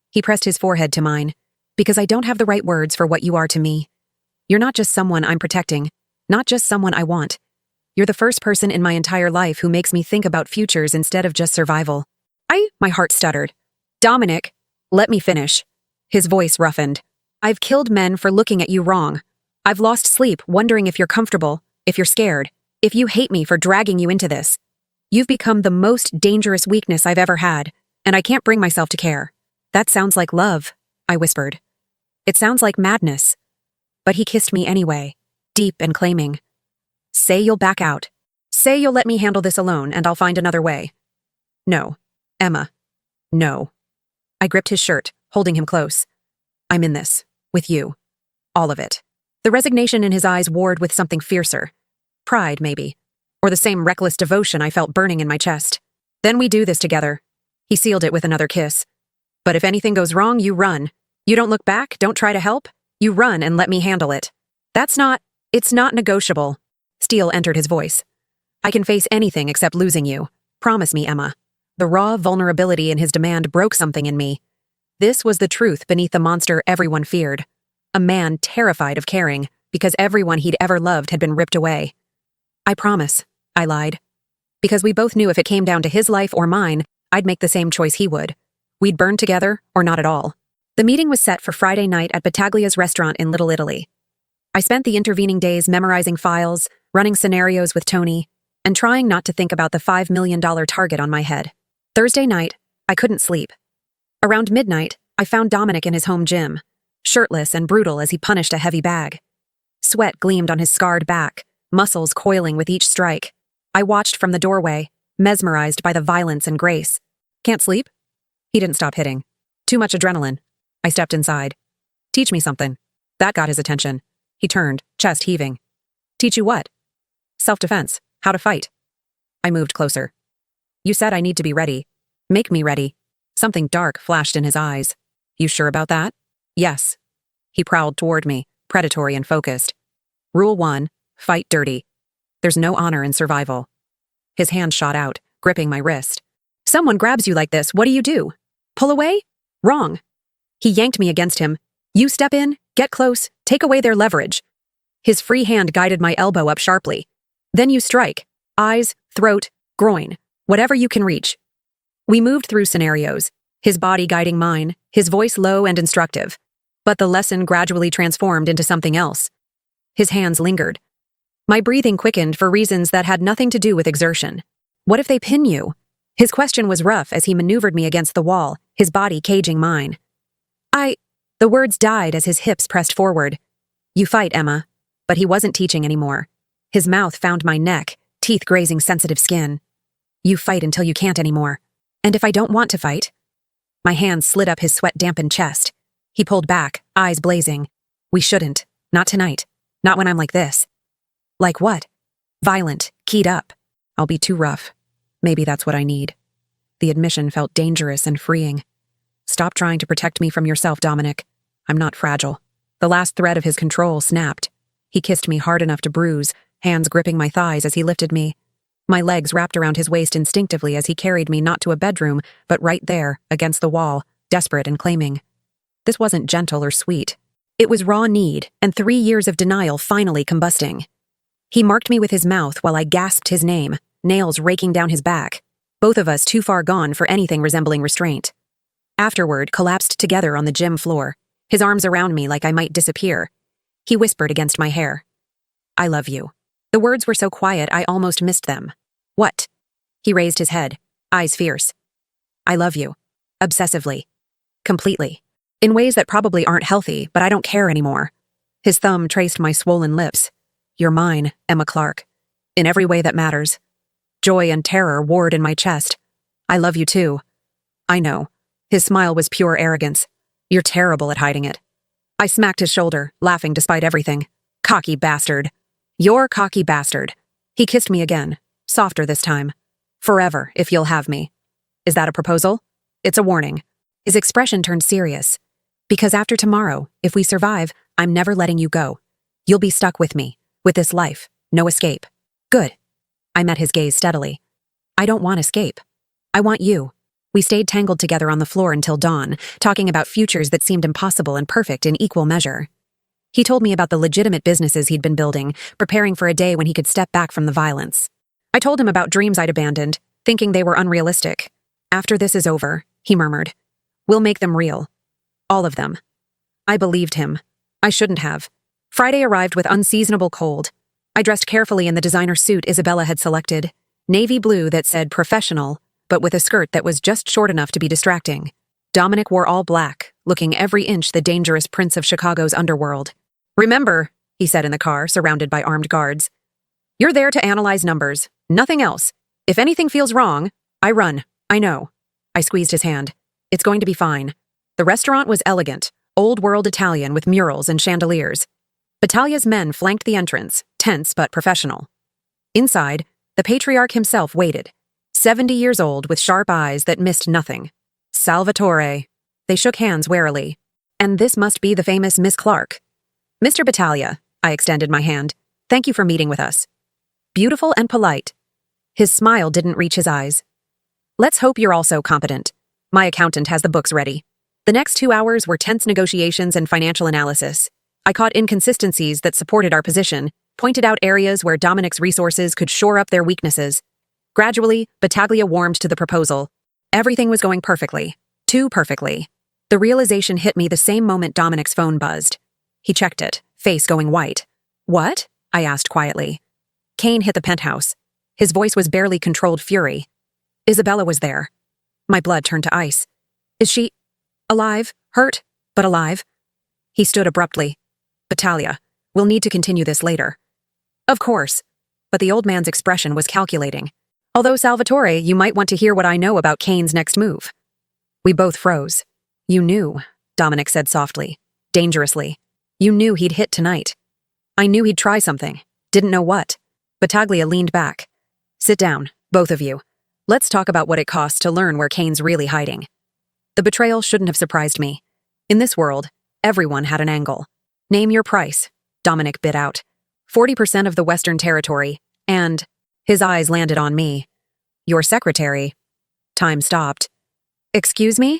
He pressed his forehead to mine. Because I don't have the right words for what you are to me. You're not just someone I'm protecting, not just someone I want. You're the first person in my entire life who makes me think about futures instead of just survival. My heart stuttered. Dominic, let me finish. His voice roughened. I've killed men for looking at you wrong. I've lost sleep wondering if you're comfortable, if you're scared, if you hate me for dragging you into this. You've become the most dangerous weakness I've ever had, and I can't bring myself to care. That sounds like love, I whispered. It sounds like madness. But he kissed me anyway, deep and claiming. Say you'll back out. Say you'll let me handle this alone and I'll find another way. No. Emma. No. I gripped his shirt, holding him close. I'm in this. With you. All of it. The resignation in his eyes warred with something fiercer. Pride, maybe. Or the same reckless devotion I felt burning in my chest. Then we do this together. He sealed it with another kiss. But if anything goes wrong, you run. You don't look back, don't try to help. You run and let me handle it. It's not negotiable. Steel entered his voice. I can face anything except losing you. Promise me, Emma. The raw vulnerability in his demand broke something in me. This was the truth beneath the monster everyone feared. A man terrified of caring, because everyone he'd ever loved had been ripped away. I promise, I lied. Because we both knew if it came down to his life or mine, I'd make the same choice he would. We'd burn together, or not at all. The meeting was set for Friday night at Battaglia's restaurant in Little Italy. I spent the intervening days memorizing files, running scenarios with Tony, and trying not to think about the $5 million target on my head. Thursday night, I couldn't sleep. Around midnight, I found Dominic in his home gym, shirtless and brutal as he punished a heavy bag. Sweat gleamed on his scarred back, muscles coiling with each strike. I watched from the doorway, mesmerized by the violence and grace. Can't sleep? He didn't stop hitting. Too much adrenaline. I stepped inside. Teach me something. That got his attention. He turned, chest heaving. Teach you what? Self-defense. How to fight. I moved closer. You said I need to be ready. Make me ready. Something dark flashed in his eyes. You sure about that? Yes. He prowled toward me, predatory and focused. Rule 1, fight dirty. There's no honor in survival. His hand shot out, gripping my wrist. Someone grabs you like this, what do? Pull away? Wrong. He yanked me against him. You step in, get close, take away their leverage. His free hand guided my elbow up sharply. Then you strike. Eyes, throat, groin. Whatever you can reach. We moved through scenarios, his body guiding mine, his voice low and instructive. But the lesson gradually transformed into something else. His hands lingered. My breathing quickened for reasons that had nothing to do with exertion. What if they pin you? His question was rough as he maneuvered me against the wall, his body caging mine. The words died as his hips pressed forward. You fight, Emma. But he wasn't teaching anymore. His mouth found my neck, teeth grazing sensitive skin. You fight until you can't anymore. And if I don't want to fight? My hands slid up his sweat-dampened chest. He pulled back, eyes blazing. We shouldn't. Not tonight. Not when I'm like this. Like what? Violent, keyed up. I'll be too rough. Maybe that's what I need. The admission felt dangerous and freeing. Stop trying to protect me from yourself, Dominic. I'm not fragile. The last thread of his control snapped. He kissed me hard enough to bruise, hands gripping my thighs as he lifted me. My legs wrapped around his waist instinctively as he carried me not to a bedroom, but right there, against the wall, desperate and claiming. This wasn't gentle or sweet. It was raw need, and 3 years of denial finally combusting. He marked me with his mouth while I gasped his name, nails raking down his back, both of us too far gone for anything resembling restraint. Afterward, collapsed together on the gym floor, his arms around me like I might disappear. He whispered against my hair. I love you. The words were so quiet I almost missed them. What? He raised his head, eyes fierce. I love you. Obsessively. Completely. In ways that probably aren't healthy, but I don't care anymore. His thumb traced my swollen lips. You're mine, Emma Clark. In every way that matters. Joy and terror warred in my chest. I love you too. I know. His smile was pure arrogance. You're terrible at hiding it. I smacked his shoulder, laughing despite everything. Cocky bastard. You're cocky bastard. He kissed me again, softer this time. Forever, if you'll have me. Is that a proposal? It's a warning. His expression turned serious. Because after tomorrow, if we survive, I'm never letting you go. You'll be stuck with me, with this life, no escape. Good. I met his gaze steadily. I don't want escape. I want you. We stayed tangled together on the floor until dawn, talking about futures that seemed impossible and perfect in equal measure. He told me about the legitimate businesses he'd been building, preparing for a day when he could step back from the violence. I told him about dreams I'd abandoned, thinking they were unrealistic. "After this is over," he murmured, "we'll make them real. All of them." I believed him. I shouldn't have. Friday arrived with unseasonable cold. I dressed carefully in the designer suit Isabella had selected, navy blue that said professional, but with a skirt that was just short enough to be distracting. Dominic wore all black, looking every inch the dangerous prince of Chicago's underworld. "Remember," he said in the car, surrounded by armed guards, "you're there to analyze numbers, nothing else. If anything feels wrong, I run. I know." I squeezed his hand. "It's going to be fine." The restaurant was elegant, old-world Italian with murals and chandeliers. Battaglia's men flanked the entrance, tense but professional. Inside, the patriarch himself waited, 70 years old with sharp eyes that missed nothing. Salvatore. They shook hands warily. "And this must be the famous Miss Clark." "Mr. Battaglia," I extended my hand. "Thank you for meeting with us." Beautiful and polite. His smile didn't reach his eyes. "Let's hope you're also competent. My accountant has the books ready." The next 2 hours were tense negotiations and financial analysis. I caught inconsistencies that supported our position, pointed out areas where Dominic's resources could shore up their weaknesses. Gradually, Battaglia warmed to the proposal. Everything was going perfectly. Too perfectly. The realization hit me the same moment Dominic's phone buzzed. He checked it, face going white. "What?" I asked quietly. Kane hit the penthouse. His voice was barely controlled fury. Isabella was there. My blood turned to ice. "Is she alive? Hurt, but alive?" He stood abruptly. "Battaglia, we'll need to continue this later." "Of course." But the old man's expression was calculating. "Although, Salvatore, you might want to hear what I know about Kane's next move." We both froze. "You knew," Dominic said softly, dangerously. "You knew he'd hit tonight." "I knew he'd try something. Didn't know what." Battaglia leaned back. "Sit down, both of you. Let's talk about what it costs to learn where Kane's really hiding." The betrayal shouldn't have surprised me. In this world, everyone had an angle. "Name your price," Dominic bid out. 40% of the Western Territory, and his eyes landed on me. "Your secretary." Time stopped. "Excuse me?"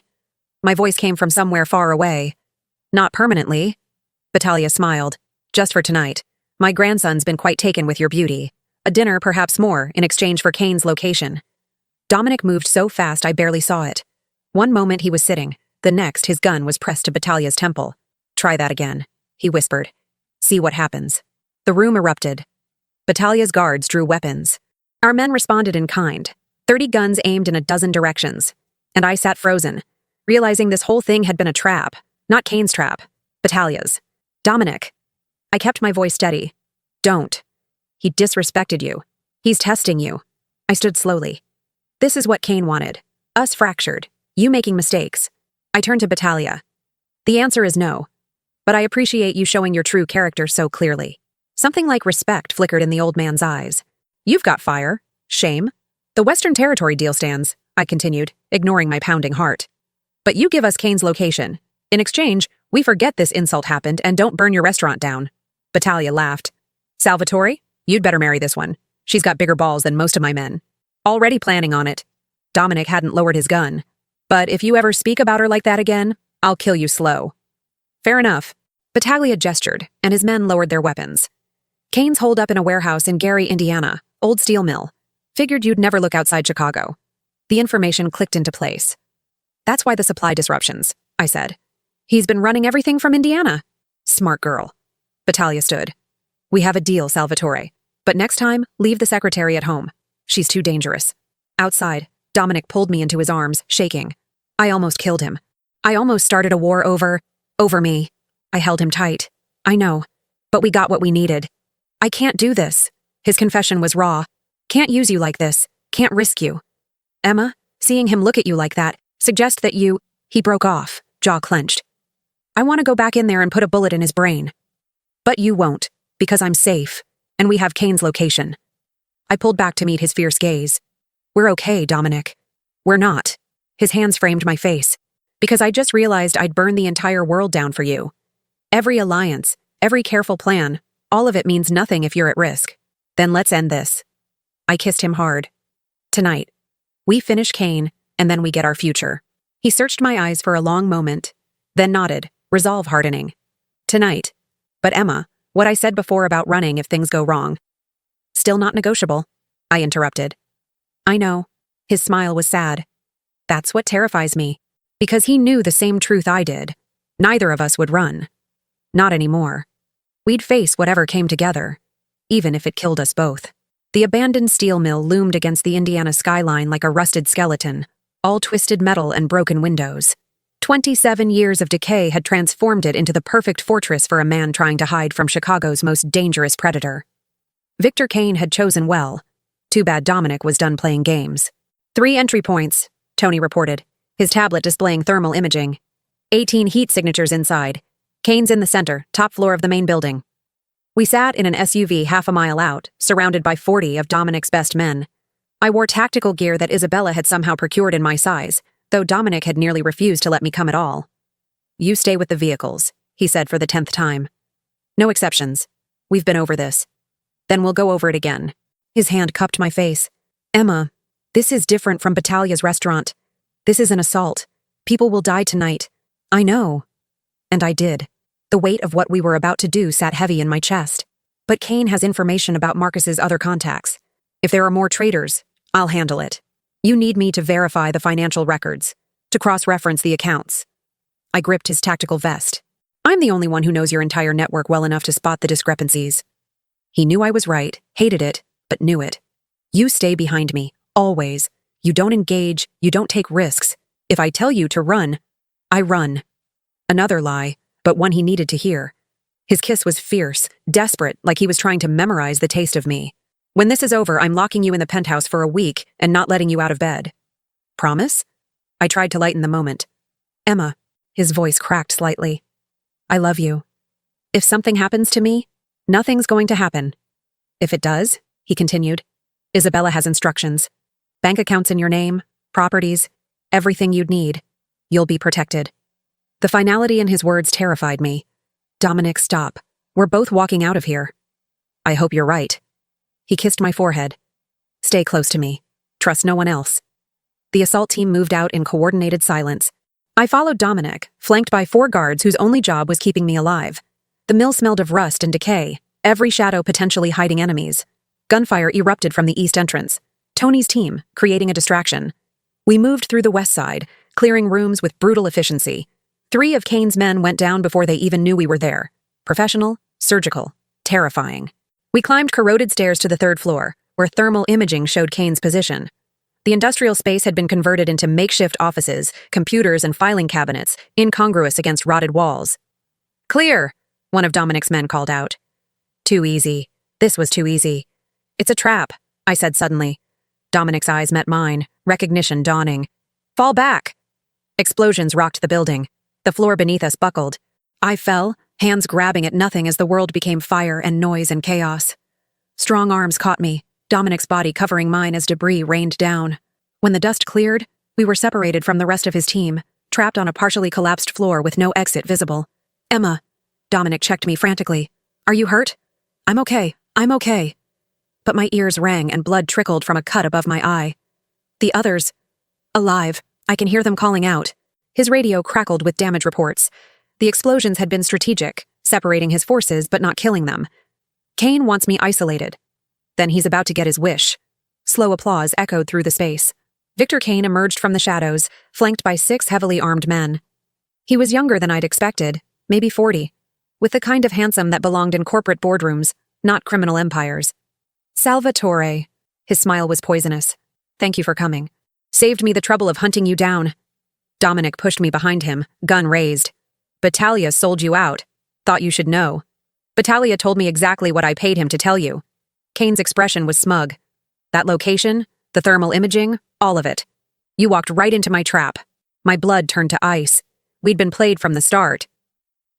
My voice came from somewhere far away. "Not permanently." Battaglia smiled. "Just for tonight. My grandson's been quite taken with your beauty. A dinner, perhaps more, in exchange for Kane's location." Dominic moved so fast I barely saw it. One moment he was sitting, the next his gun was pressed to Battaglia's temple. "Try that again," he whispered. "See what happens." The room erupted. Battaglia's guards drew weapons. Our men responded in kind, 30 guns aimed in a dozen directions. And I sat frozen, realizing this whole thing had been a trap, not Kane's trap, Battaglia's. "Dominic." I kept my voice steady. "Don't. He disrespected you. He's testing you." I stood slowly. "This is what Kane wanted. Us fractured. You making mistakes." I turned to Battaglia. "The answer is no. But I appreciate you showing your true character so clearly." Something like respect flickered in the old man's eyes. "You've got fire. Shame. The Western Territory deal stands," I continued, ignoring my pounding heart. "But you give us Kane's location. In exchange, we forget this insult happened and don't burn your restaurant down." Battaglia laughed. "Salvatore, you'd better marry this one. She's got bigger balls than most of my men." "Already planning on it." Dominic hadn't lowered his gun. "But if you ever speak about her like that again, I'll kill you slow." "Fair enough." Battaglia gestured, and his men lowered their weapons. "Kane's holed up in a warehouse in Gary, Indiana, old steel mill. Figured you'd never look outside Chicago." The information clicked into place. "That's why the supply disruptions," I said. "He's been running everything from Indiana." "Smart girl." Battaglia stood. "We have a deal, Salvatore. But next time, leave the secretary at home. She's too dangerous." Outside, Dominic pulled me into his arms, shaking. I almost killed him. I almost started a war over me. I held him tight. "I know. But we got what we needed." "I can't do this." His confession was raw. "Can't use you like this. Can't risk you." "Emma, seeing him look at you like that, suggest that you—" He broke off, jaw clenched. "I want to go back in there and put a bullet in his brain." "But you won't, because I'm safe, and we have Kane's location." I pulled back to meet his fierce gaze. "We're okay, Dominic." "We're not." His hands framed my face. "Because I just realized I'd burn the entire world down for you. Every alliance, every careful plan, all of it means nothing if you're at risk. Then let's end this." I kissed him hard. "Tonight. We finish Kane, and then we get our future. He searched my eyes for a long moment, then nodded, resolve hardening. Tonight. But Emma, what I said before about running if things go wrong. Still not negotiable, I interrupted. I know. His smile was sad. That's what terrifies me. Because he knew the same truth I did. Neither of us would run. Not anymore. We'd face whatever came together, even if it killed us both. The abandoned steel mill loomed against the Indiana skyline like a rusted skeleton, all twisted metal and broken windows. 27 years of decay had transformed it into the perfect fortress for a man trying to hide from Chicago's most dangerous predator. Victor Kane had chosen well. Too bad Dominic was done playing games. 3 entry points, Tony reported, his tablet displaying thermal imaging. 18 heat signatures inside. Kane's in the center, top floor of the main building. We sat in an SUV half a mile out, surrounded by 40 of Dominic's best men. I wore tactical gear that Isabella had somehow procured in my size, though Dominic had nearly refused to let me come at all. You stay with the vehicles, he said for the 10th time. No exceptions. We've been over this. Then we'll go over it again. His hand cupped my face. Emma, this is different from Battalia's restaurant. This is an assault. People will die tonight. I know. And I did. The weight of what we were about to do sat heavy in my chest. But Kane has information about Marcus's other contacts. If there are more traitors, I'll handle it. You need me to verify the financial records, to cross-reference the accounts. I gripped his tactical vest. I'm the only one who knows your entire network well enough to spot the discrepancies. He knew I was right, hated it, but knew it. You stay behind me, always. You don't engage, you don't take risks. If I tell you to run, I run. Another lie, but one he needed to hear. His kiss was fierce, desperate, like he was trying to memorize the taste of me. When this is over, I'm locking you in the penthouse for a week and not letting you out of bed. Promise? I tried to lighten the moment. Emma, his voice cracked slightly. I love you. If something happens to me, nothing's going to happen. If it does, he continued, Isabella has instructions. Bank accounts in your name, properties, everything you'd need. You'll be protected. The finality in his words terrified me. Dominic, stop. We're both walking out of here. I hope you're right. He kissed my forehead. Stay close to me. Trust no one else. The assault team moved out in coordinated silence. I followed Dominic, flanked by 4 guards whose only job was keeping me alive. The mill smelled of rust and decay, every shadow potentially hiding enemies. Gunfire erupted from the east entrance. Tony's team, creating a distraction. We moved through the west side, clearing rooms with brutal efficiency. 3 of Kane's men went down before they even knew we were there. Professional, surgical, terrifying. We climbed corroded stairs to the 3rd floor, where thermal imaging showed Kane's position. The industrial space had been converted into makeshift offices, computers, and filing cabinets, incongruous against rotted walls. Clear, one of Dominic's men called out. Too easy. This was too easy. It's a trap, I said suddenly. Dominic's eyes met mine, recognition dawning. Fall back! Explosions rocked the building. The floor beneath us buckled. I fell, hands grabbing at nothing as the world became fire and noise and chaos. Strong arms caught me, Dominic's body covering mine as debris rained down. When the dust cleared, we were separated from the rest of his team, trapped on a partially collapsed floor with no exit visible. Emma, Dominic checked me frantically. Are you hurt? I'm okay. But my ears rang and blood trickled from a cut above my eye. The others, alive, I can hear them calling out. His radio crackled with damage reports. The explosions had been strategic, separating his forces but not killing them. Kane wants me isolated. Then he's about to get his wish. Slow applause echoed through the space. Victor Kane emerged from the shadows, flanked by 6 heavily armed men. He was younger than I'd expected, maybe 40, with the kind of handsome that belonged in corporate boardrooms, not criminal empires. Salvatore. His smile was poisonous. Thank you for coming. Saved me the trouble of hunting you down. Dominic pushed me behind him, gun raised. Battaglia sold you out. Thought you should know. Battaglia told me exactly what I paid him to tell you. Kane's expression was smug. That location, the thermal imaging, all of it. You walked right into my trap. My blood turned to ice. We'd been played from the start.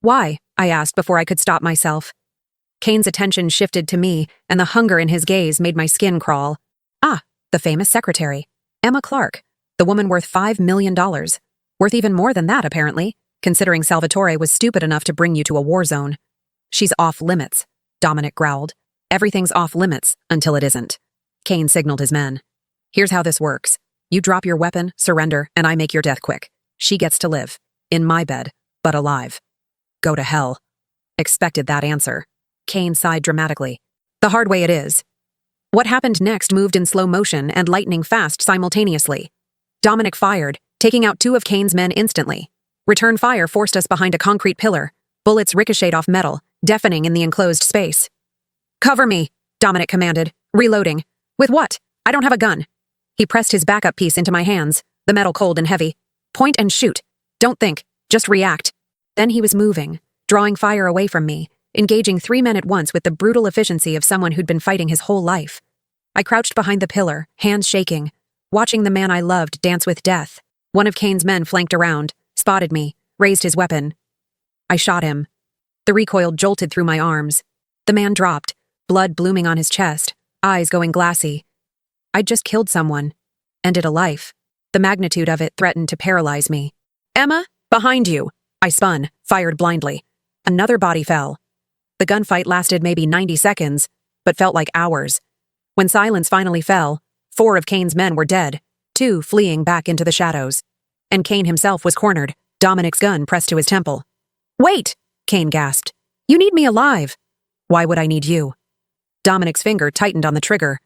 Why? I asked before I could stop myself. Kane's attention shifted to me, and the hunger in his gaze made my skin crawl. Ah, the famous secretary. Emma Clark, the woman worth $5 million. Worth even more than that, apparently, considering Salvatore was stupid enough to bring you to a war zone. She's off limits, Dominic growled. Everything's off limits until it isn't. Kane signaled his men. Here's how this works. You drop your weapon, surrender, and I make your death quick. She gets to live. In my bed, but alive. Go to hell. Expected that answer. Kane sighed dramatically. The hard way it is. What happened next moved in slow motion and lightning fast simultaneously. Dominic fired, taking out 2 of Kane's men instantly. Return fire forced us behind a concrete pillar. Bullets ricocheted off metal, deafening in the enclosed space. Cover me, Dominic commanded, reloading. With what? I don't have a gun. He pressed his backup piece into my hands, the metal cold and heavy. Point and shoot. Don't think, just react. Then he was moving, drawing fire away from me, engaging 3 men at once with the brutal efficiency of someone who'd been fighting his whole life. I crouched behind the pillar, hands shaking, watching the man I loved dance with death. One of Kane's men flanked around, spotted me, raised his weapon. I shot him. The recoil jolted through my arms. The man dropped, blood blooming on his chest, eyes going glassy. I'd just killed someone. Ended a life. The magnitude of it threatened to paralyze me. Emma, behind you! I spun, fired blindly. Another body fell. The gunfight lasted maybe 90 seconds, but felt like hours. When silence finally fell, 4 of Kane's men were dead, 2 fleeing back into the shadows. And Kane himself was cornered, Dominic's gun pressed to his temple. Wait! Kane gasped. You need me alive. Why would I need you? Dominic's finger tightened on the trigger.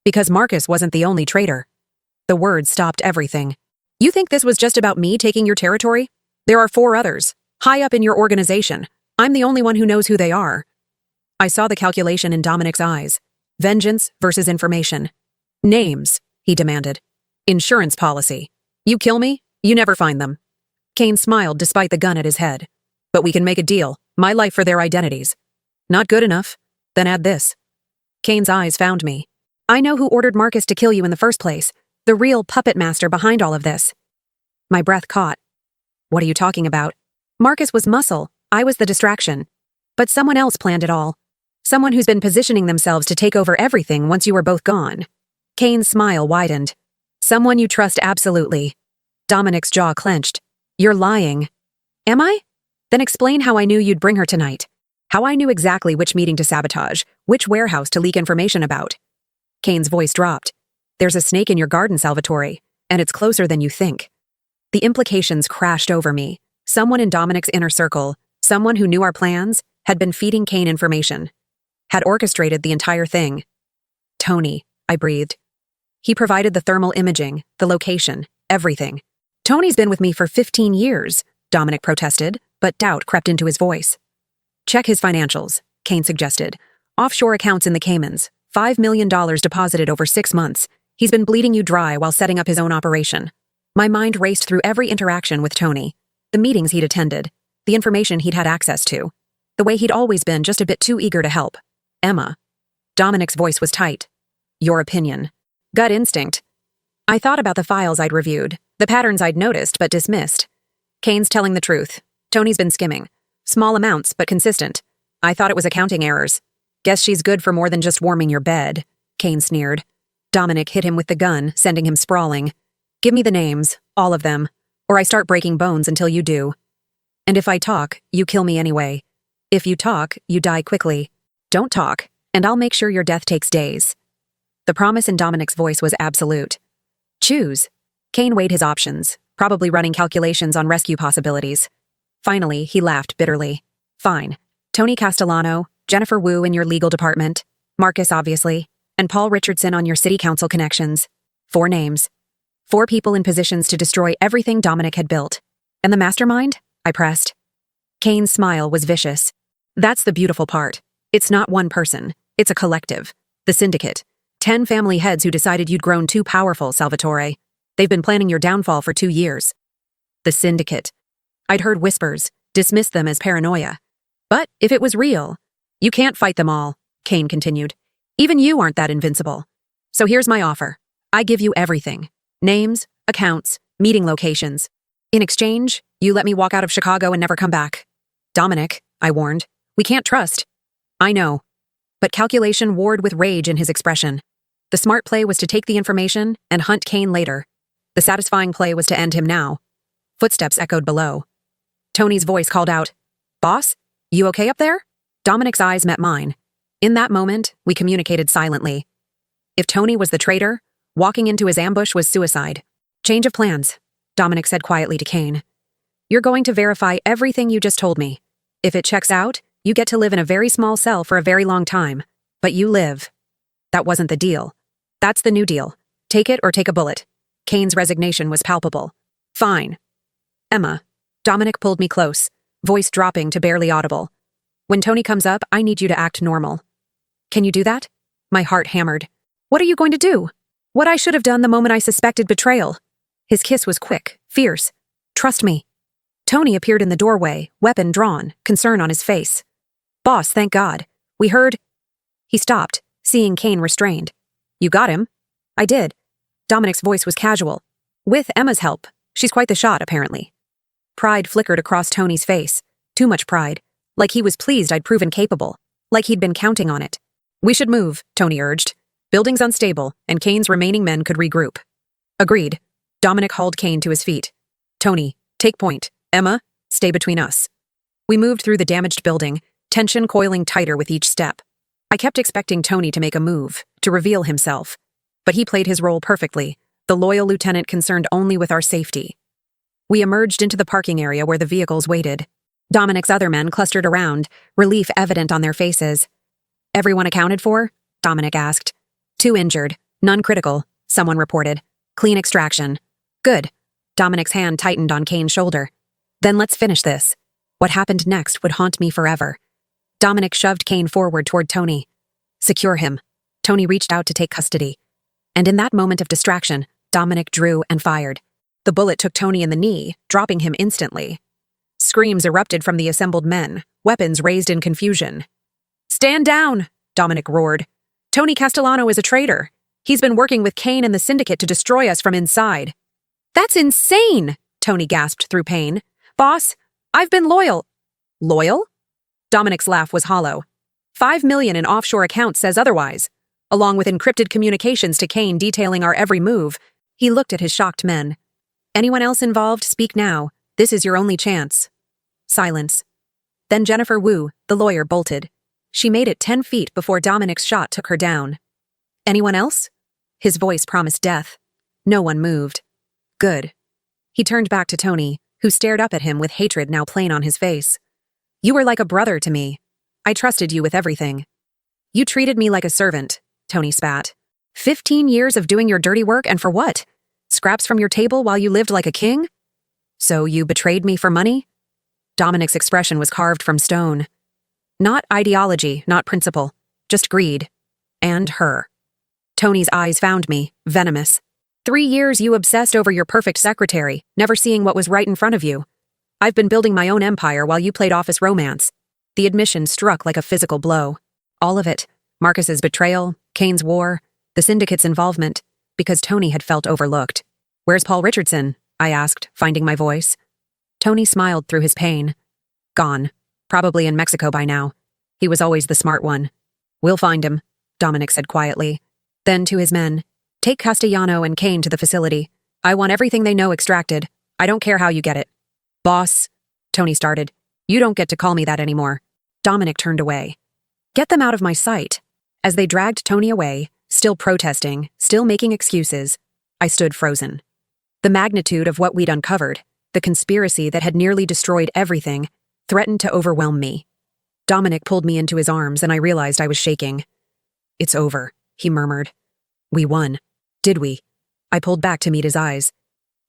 Because Marcus wasn't the only traitor. The words stopped everything. You think this was just about me taking your territory? There are 4 others, high up in your organization. I'm the only one who knows who they are. I saw the calculation in Dominic's eyes. Vengeance versus information. Names, he demanded. Insurance policy. You kill me, you never find them. Kane smiled despite the gun at his head. But we can make a deal. My life for their identities. Not good enough? Then add this. Kane's eyes found me. I know who ordered Marcus to kill you in the first place. The real puppet master behind all of this. My breath caught. What are you talking about? Marcus was muscle. I was the distraction. But someone else planned it all. Someone who's been positioning themselves to take over everything once you were both gone. Kane's smile widened. Someone you trust absolutely. Dominic's jaw clenched. You're lying. Am I? Then explain how I knew you'd bring her tonight. How I knew exactly which meeting to sabotage, which warehouse to leak information about. Kane's voice dropped. There's a snake in your garden, Salvatore, and it's closer than you think. The implications crashed over me. Someone in Dominic's inner circle, someone who knew our plans, had been feeding Kane information. Had orchestrated the entire thing. Tony, I breathed. He provided the thermal imaging, the location, everything. Tony's been with me for 15 years, Dominic protested, but doubt crept into his voice. Check his financials, Kane suggested. Offshore accounts in the Caymans, $5 million deposited over 6 months. He's been bleeding you dry while setting up his own operation. My mind raced through every interaction with Tony. The meetings he'd attended, the information he'd had access to, the way he'd always been just a bit too eager to help. Emma. Dominic's voice was tight. Your opinion. Gut instinct. I thought about the files I'd reviewed, the patterns I'd noticed but dismissed. Kane's telling the truth. Tony's been skimming. Small amounts, but consistent. I thought it was accounting errors. Guess she's good for more than just warming your bed, Kane sneered. Dominic hit him with the gun, sending him sprawling. Give me the names, all of them, or I start breaking bones until you do. And if I talk, you kill me anyway. If you talk, you die quickly. Don't talk, and I'll make sure your death takes days. The promise in Dominic's voice was absolute. Choose. Kane weighed his options, probably running calculations on rescue possibilities. Finally, he laughed bitterly. Fine. Tony Castellano, Jennifer Wu in your legal department, Marcus obviously, and Paul Richardson on your city council connections. 4 names. 4 people in positions to destroy everything Dominic had built. And the mastermind? I pressed. Kane's smile was vicious. That's the beautiful part. It's not one person. It's a collective. The syndicate. 10 family heads who decided you'd grown too powerful, Salvatore. They've been planning your downfall for 2 years. The syndicate. I'd heard whispers, dismissed them as paranoia. But if it was real, you can't fight them all, Kane continued. Even you aren't that invincible. So here's my offer. I give you everything. Names, accounts, meeting locations. In exchange, you let me walk out of Chicago and never come back. Dominic, I warned, we can't trust. I know. But calculation warred with rage in his expression. The smart play was to take the information and hunt Kane later. The satisfying play was to end him now. Footsteps echoed below. Tony's voice called out, Boss, you okay up there? Dominic's eyes met mine. In that moment, we communicated silently. If Tony was the traitor, walking into his ambush was suicide. Change of plans, Dominic said quietly to Kane. You're going to verify everything you just told me. If it checks out, you get to live in a very small cell for a very long time. But you live. That wasn't the deal. That's the new deal. Take it or take a bullet. Kane's resignation was palpable. Fine. Emma. Dominic pulled me close, voice dropping to barely audible. When Tony comes up, I need you to act normal. Can you do that? My heart hammered. What are you going to do? What I should have done the moment I suspected betrayal. His kiss was quick, fierce. Trust me. Tony appeared in the doorway, weapon drawn, concern on his face. Boss, thank God. We heard. He stopped, seeing Kane restrained. You got him? I did. Dominic's voice was casual. With Emma's help. She's quite the shot, apparently. Pride flickered across Tony's face. Too much pride. Like he was pleased I'd proven capable. Like he'd been counting on it. We should move, Tony urged. Building's unstable, and Kane's remaining men could regroup. Agreed. Dominic hauled Kane to his feet. Tony, take point. Emma, stay between us. We moved through the damaged building, tension coiling tighter with each step. I kept expecting Tony to make a move, to reveal himself. But he played his role perfectly, the loyal lieutenant concerned only with our safety. We emerged into the parking area where the vehicles waited. Dominic's other men clustered around, relief evident on their faces. Everyone accounted for? Dominic asked. 2 injured, none critical, someone reported. Clean extraction. Good. Dominic's hand tightened on Kane's shoulder. Then let's finish this. What happened next would haunt me forever. Dominic shoved Kane forward toward Tony. Secure him. Tony reached out to take custody. And in that moment of distraction, Dominic drew and fired. The bullet took Tony in the knee, dropping him instantly. Screams erupted from the assembled men, weapons raised in confusion. Stand down, Dominic roared. Tony Castellano is a traitor. He's been working with Kane and the syndicate to destroy us from inside. That's insane, Tony gasped through pain. Boss, I've been loyal. Loyal? Dominic's laugh was hollow. 5 million in offshore accounts says otherwise. Along with encrypted communications to Kane detailing our every move, he looked at his shocked men. Anyone else involved, speak now. This is your only chance. Silence. Then Jennifer Wu, the lawyer, bolted. She made it 10 feet before Dominic's shot took her down. Anyone else? His voice promised death. No one moved. Good. He turned back to Tony, who stared up at him with hatred now plain on his face. You were like a brother to me. I trusted you with everything. You treated me like a servant, Tony spat. 15 years of doing your dirty work, and for what? Scraps from your table while you lived like a king? So you betrayed me for money? Dominic's expression was carved from stone. Not ideology, not principle, just greed. And her. Tony's eyes found me, venomous. 3 years you obsessed over your perfect secretary, never seeing what was right in front of you. I've been building my own empire while you played office romance. The admission struck like a physical blow. All of it. Marcus's betrayal, Kane's war, the syndicate's involvement, because Tony had felt overlooked. Where's Paul Richardson? I asked, finding my voice. Tony smiled through his pain. Gone. Probably in Mexico by now. He was always the smart one. We'll find him, Dominic said quietly. Then to his men. Take Castellano and Kane to the facility. I want everything they know extracted. I don't care how you get it. Boss, Tony started. You don't get to call me that anymore. Dominic turned away. Get them out of my sight. As they dragged Tony away, still protesting, still making excuses, I stood frozen. The magnitude of what we'd uncovered, the conspiracy that had nearly destroyed everything, threatened to overwhelm me. Dominic pulled me into his arms and I realized I was shaking. It's over, he murmured. We won. Did we? I pulled back to meet his eyes.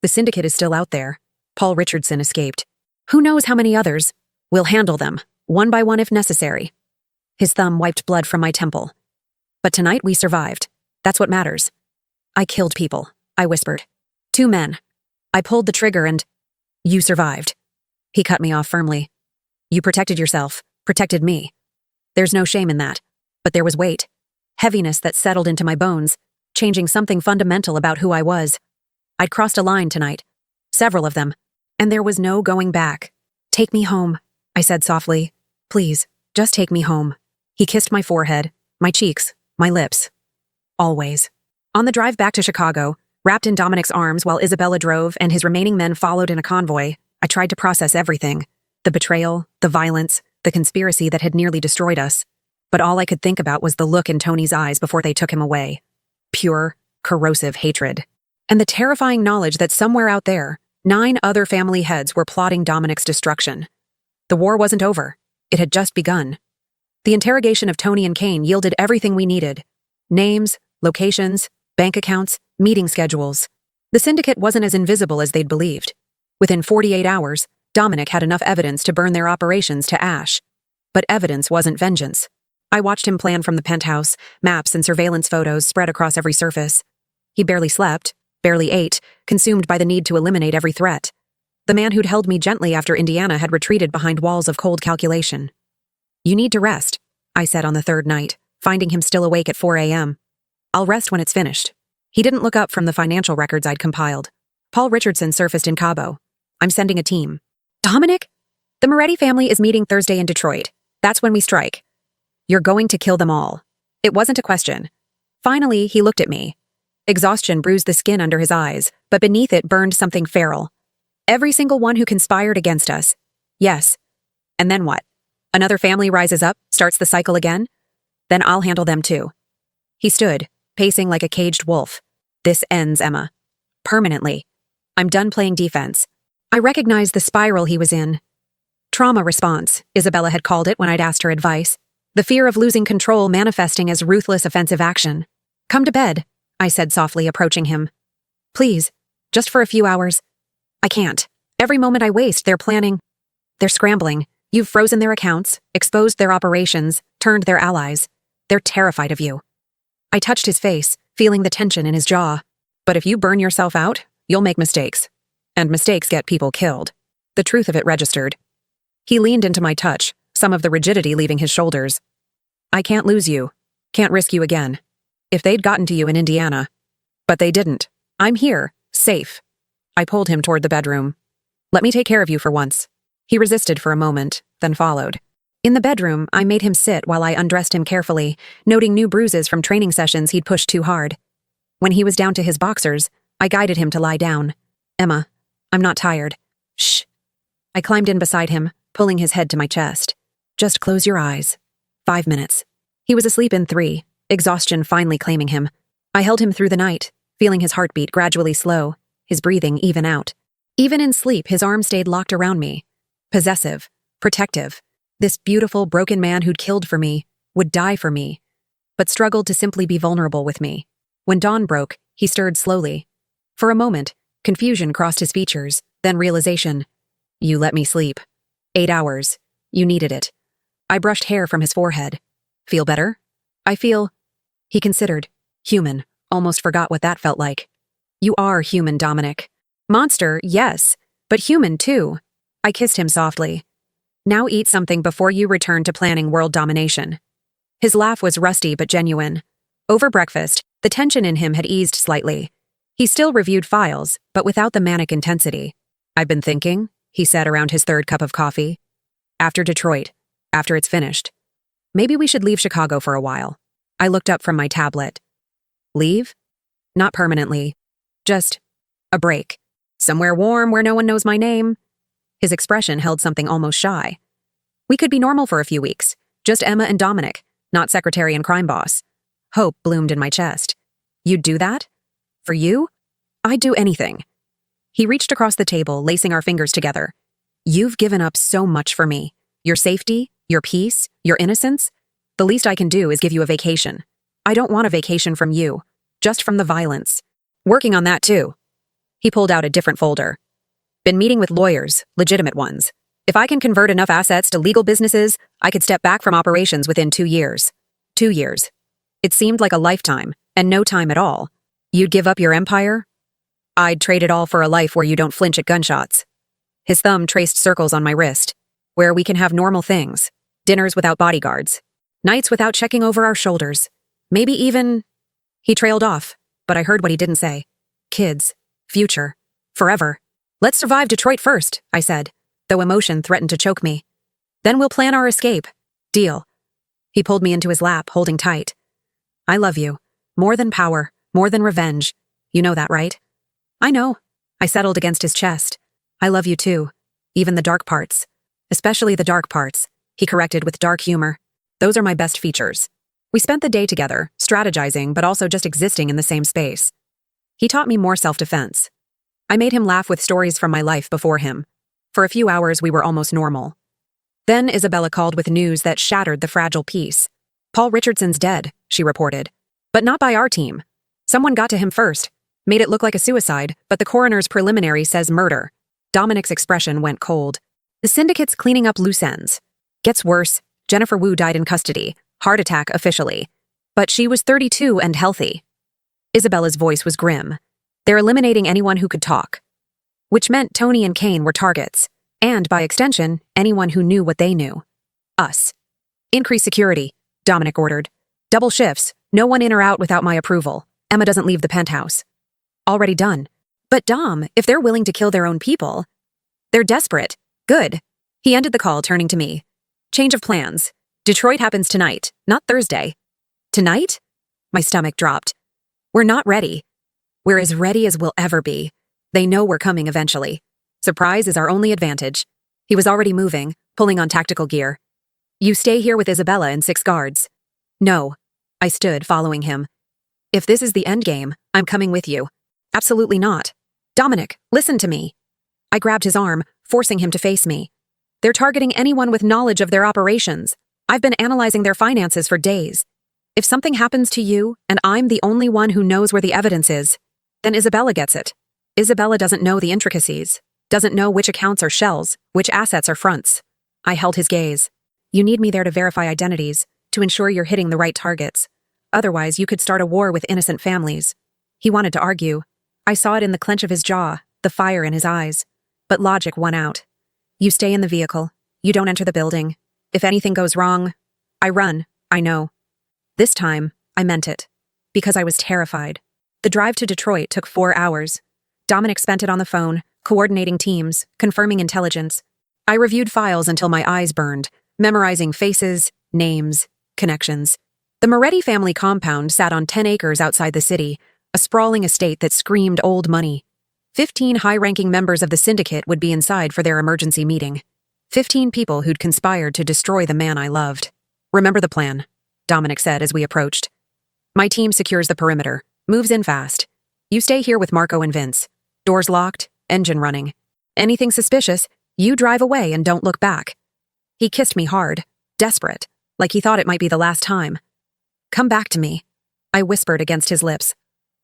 The syndicate is still out there. Paul Richardson escaped. Who knows how many others? We'll handle them, one by one if necessary. His thumb wiped blood from my temple. But tonight we survived. That's what matters. I killed people, I whispered. 2 men. I pulled the trigger and... You survived. He cut me off firmly. You protected yourself, protected me. There's no shame in that. But there was weight. Heaviness that settled into my bones, changing something fundamental about who I was. I'd crossed a line tonight. Several of them. And there was no going back. Take me home, I said softly. Please, just take me home. He kissed my forehead, my cheeks, my lips. Always. On the drive back to Chicago, wrapped in Dominic's arms while Isabella drove and his remaining men followed in a convoy, I tried to process everything. The betrayal, the violence, the conspiracy that had nearly destroyed us. But all I could think about was the look in Tony's eyes before they took him away. Pure, corrosive hatred. and the terrifying knowledge that somewhere out there, 9 other family heads were plotting Dominic's destruction. The war wasn't over. It had just begun. The interrogation of Tony and Kane yielded everything we needed. Names, locations, bank accounts, meeting schedules. The syndicate wasn't as invisible as they'd believed. Within 48 hours, Dominic had enough evidence to burn their operations to ash. But evidence wasn't vengeance. I watched him plan from the penthouse, maps and surveillance photos spread across every surface. He barely slept, barely ate, consumed by the need to eliminate every threat. The man who'd held me gently after Indiana had retreated behind walls of cold calculation. "You need to rest," I said on the 3rd night, finding him still awake at 4 a.m. "I'll rest when it's finished." He didn't look up from the financial records I'd compiled. Paul Richardson surfaced in Cabo. "I'm sending a team." "Dominic? The Moretti family is meeting Thursday in Detroit. That's when we strike. You're going to kill them all." It wasn't a question. Finally, he looked at me. Exhaustion bruised the skin under his eyes, but beneath it burned something feral. "Every single one who conspired against us." "Yes. And then what? Another family rises up, starts the cycle again? Then I'll handle them too." He stood, pacing like a caged wolf. "This ends, Emma. Permanently. I'm done playing defense." I recognized the spiral he was in. Trauma response, Isabella had called it when I'd asked her advice. The fear of losing control manifesting as ruthless offensive action. "Come to bed," I said softly, approaching him. "Please, just for a few hours." "I can't. Every moment I waste, they're planning. They're scrambling. You've frozen their accounts, exposed their operations, turned their allies. They're terrified of you." I touched his face, feeling the tension in his jaw. "But if you burn yourself out, you'll make mistakes. And mistakes get people killed." The truth of it registered. He leaned into my touch, some of the rigidity leaving his shoulders. "I can't lose you. Can't risk you again. If they'd gotten to you in Indiana. But they didn't. I'm here, safe." I pulled him toward the bedroom. "Let me take care of you for once." He resisted for a moment, then followed. In the bedroom, I made him sit while I undressed him carefully, noting new bruises from training sessions he'd pushed too hard. When he was down to his boxers, I guided him to lie down. "Emma, I'm not tired." "Shh." I climbed in beside him, pulling his head to my chest. "Just close your eyes. 5 minutes." He was asleep in 3, exhaustion finally claiming him. I held him through the night, feeling his heartbeat gradually slow, his breathing even out. Even in sleep, his arm stayed locked around me. Possessive, protective. This beautiful, broken man who'd killed for me, would die for me, but struggled to simply be vulnerable with me. When dawn broke, he stirred slowly. For a moment, confusion crossed his features, then realization. "You let me sleep. 8 hours. You needed it." I brushed hair from his forehead. "Feel better?" "I feel..." He considered. "Human. Almost forgot what that felt like." "You are human, Dominic. Monster, yes, but human too." I kissed him softly. "Now eat something before you return to planning world domination." His laugh was rusty but genuine. Over breakfast, the tension in him had eased slightly. He still reviewed files, but without the manic intensity. "I've been thinking," he said around his 3rd cup of coffee. "After Detroit, after it's finished, maybe we should leave Chicago for a while." I looked up from my tablet. "Leave? Not permanently. Just a break. Somewhere warm where no one knows my name." His expression held something almost shy. "We could be normal for a few weeks. Just Emma and Dominic, not secretary and crime boss." Hope bloomed in my chest. "You'd do that? For you? I'd do anything." He reached across the table, lacing our fingers together. "You've given up so much for me. Your safety, your peace, your innocence. The least I can do is give you a vacation. I don't want a vacation from you, just from the violence. Working on that too." He pulled out a different folder. "Been meeting with lawyers, legitimate ones. If I can convert enough assets to legal businesses, I could step back from operations within 2 years. 2 years. It seemed like a lifetime, and no time at all. You'd give up your empire? I'd trade it all for a life where you don't flinch at gunshots." His thumb traced circles on my wrist. "Where we can have normal things. Dinners without bodyguards. Nights without checking over our shoulders. Maybe even..." He trailed off, but I heard what he didn't say. "Kids. Future. Forever." "Let's survive Detroit first," I said, though emotion threatened to choke me. "Then we'll plan our escape. Deal." He pulled me into his lap, holding tight. "I love you. More than power. More than revenge. You know that, right?" "I know." I settled against his chest. "I love you too. Even the dark parts. Especially the dark parts," he corrected with dark humor. "Those are my best features." We spent the day together, strategizing but also just existing in the same space. He taught me more self-defense. I made him laugh with stories from my life before him. For a few hours, we were almost normal. Then Isabella called with news that shattered the fragile peace. Paul Richardson's dead, she reported. But not by our team. Someone got to him first, made it look like a suicide, but the coroner's preliminary says murder. Dominic's expression went cold. The syndicate's cleaning up loose ends. Gets worse. Jennifer Wu died in custody. Heart attack officially. But she was 32 and healthy. Isabella's voice was grim. They're eliminating anyone who could talk. Which meant Tony and Kane were targets. And, by extension, anyone who knew what they knew. Us. Increase security, Dominic ordered. Double shifts, no one in or out without my approval. Emma doesn't leave the penthouse. Already done. But Dom, if they're willing to kill their own people... They're desperate. Good. He ended the call, turning to me. Change of plans. Detroit happens tonight, not Thursday. Tonight? My stomach dropped. We're not ready. We're as ready as we'll ever be. They know we're coming eventually. Surprise is our only advantage. He was already moving, pulling on tactical gear. You stay here with Isabella and 6 guards. No. I stood, following him. If this is the endgame, I'm coming with you. Absolutely not. Dominic, listen to me. I grabbed his arm, forcing him to face me. They're targeting anyone with knowledge of their operations. I've been analyzing their finances for days. If something happens to you, and I'm the only one who knows where the evidence is, then Isabella gets it. Isabella doesn't know the intricacies. Doesn't know which accounts are shells, which assets are fronts. I held his gaze. You need me there to verify identities, to ensure you're hitting the right targets. Otherwise, you could start a war with innocent families. He wanted to argue. I saw it in the clench of his jaw, the fire in his eyes. But logic won out. You stay in the vehicle. You don't enter the building. If anything goes wrong, I run, I know. This time, I meant it. Because I was terrified. The drive to Detroit took 4 hours. Dominic spent it on the phone, coordinating teams, confirming intelligence. I reviewed files until my eyes burned, memorizing faces, names, connections. The Moretti family compound sat on 10 acres outside the city, a sprawling estate that screamed old money. 15 high-ranking members of the syndicate would be inside for their emergency meeting. 15 people who'd conspired to destroy the man I loved. Remember the plan, Dominic said as we approached. My team secures the perimeter, moves in fast. You stay here with Marco and Vince. Doors locked, engine running. Anything suspicious, you drive away and don't look back. He kissed me hard, desperate, like he thought it might be the last time. Come back to me, I whispered against his lips.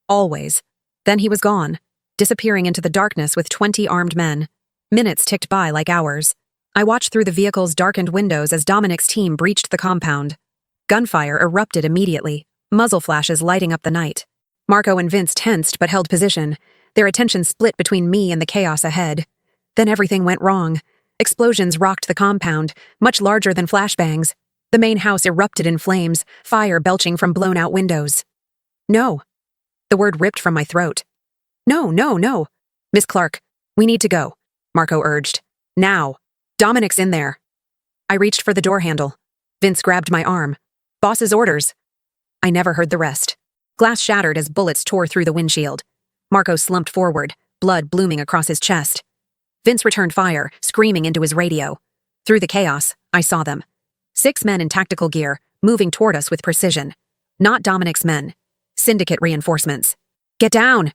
Always. Then he was gone, disappearing into the darkness with 20 armed men. Minutes ticked by like hours. I watched through the vehicle's darkened windows as Dominic's team breached the compound. Gunfire erupted immediately, muzzle flashes lighting up the night. Marco and Vince tensed but held position, their attention split between me and the chaos ahead. Then everything went wrong. Explosions rocked the compound, much larger than flashbangs. The main house erupted in flames, fire belching from blown-out windows. No. The word ripped from my throat. No. Miss Clark, we need to go, Marco urged. Now. Dominic's in there. I reached for the door handle. Vince grabbed my arm. Boss's orders. I never heard the rest. Glass shattered as bullets tore through the windshield. Marco slumped forward, blood blooming across his chest. Vince returned fire, screaming into his radio. Through the chaos, I saw them. 6 men in tactical gear, moving toward us with precision. Not Dominic's men. Syndicate reinforcements. Get down!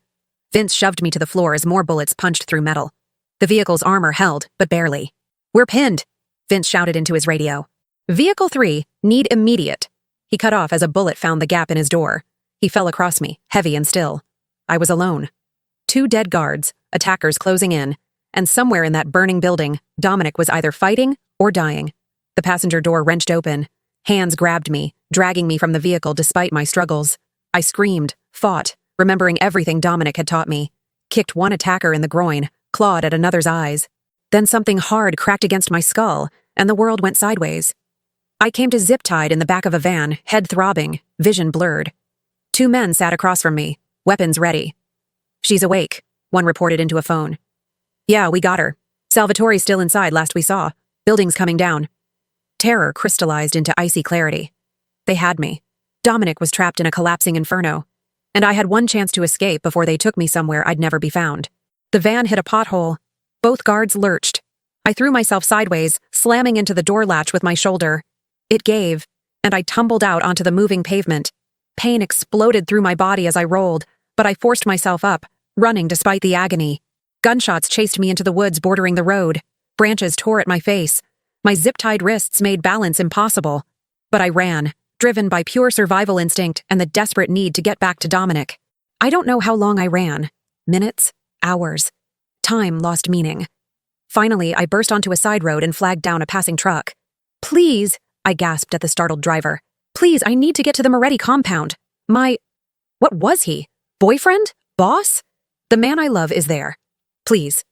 Vince shoved me to the floor as more bullets punched through metal. The vehicle's armor held, but barely. We're pinned, Vince shouted into his radio. Vehicle 3, need immediate. He cut off as a bullet found the gap in his door. He fell across me, heavy and still. I was alone. 2 dead guards, attackers closing in, and somewhere in that burning building, Dominic was either fighting or dying. The passenger door wrenched open. Hands grabbed me, dragging me from the vehicle despite my struggles. I screamed, fought, remembering everything Dominic had taught me. Kicked one attacker in the groin, clawed at another's eyes. Then something hard cracked against my skull, and the world went sideways. I came to zip-tied in the back of a van, head throbbing, vision blurred. 2 men sat across from me, weapons ready. She's awake, one reported into a phone. Yeah, we got her. Salvatore's still inside last we saw. Building's coming down. Terror crystallized into icy clarity. They had me. Dominic was trapped in a collapsing inferno. And I had one chance to escape before they took me somewhere I'd never be found. The van hit a pothole. Both guards lurched. I threw myself sideways, slamming into the door latch with my shoulder. It gave, and I tumbled out onto the moving pavement. Pain exploded through my body as I rolled, but I forced myself up, running despite the agony. Gunshots chased me into the woods bordering the road. Branches tore at my face. My zip-tied wrists made balance impossible. But I ran, driven by pure survival instinct and the desperate need to get back to Dominic. I don't know how long I ran. Minutes? Hours? Time lost meaning. Finally, I burst onto a side road and flagged down a passing truck. "Please," I gasped at the startled driver. "Please, I need to get to the Moretti compound. What was he? Boyfriend? Boss? The man I love is there. Please."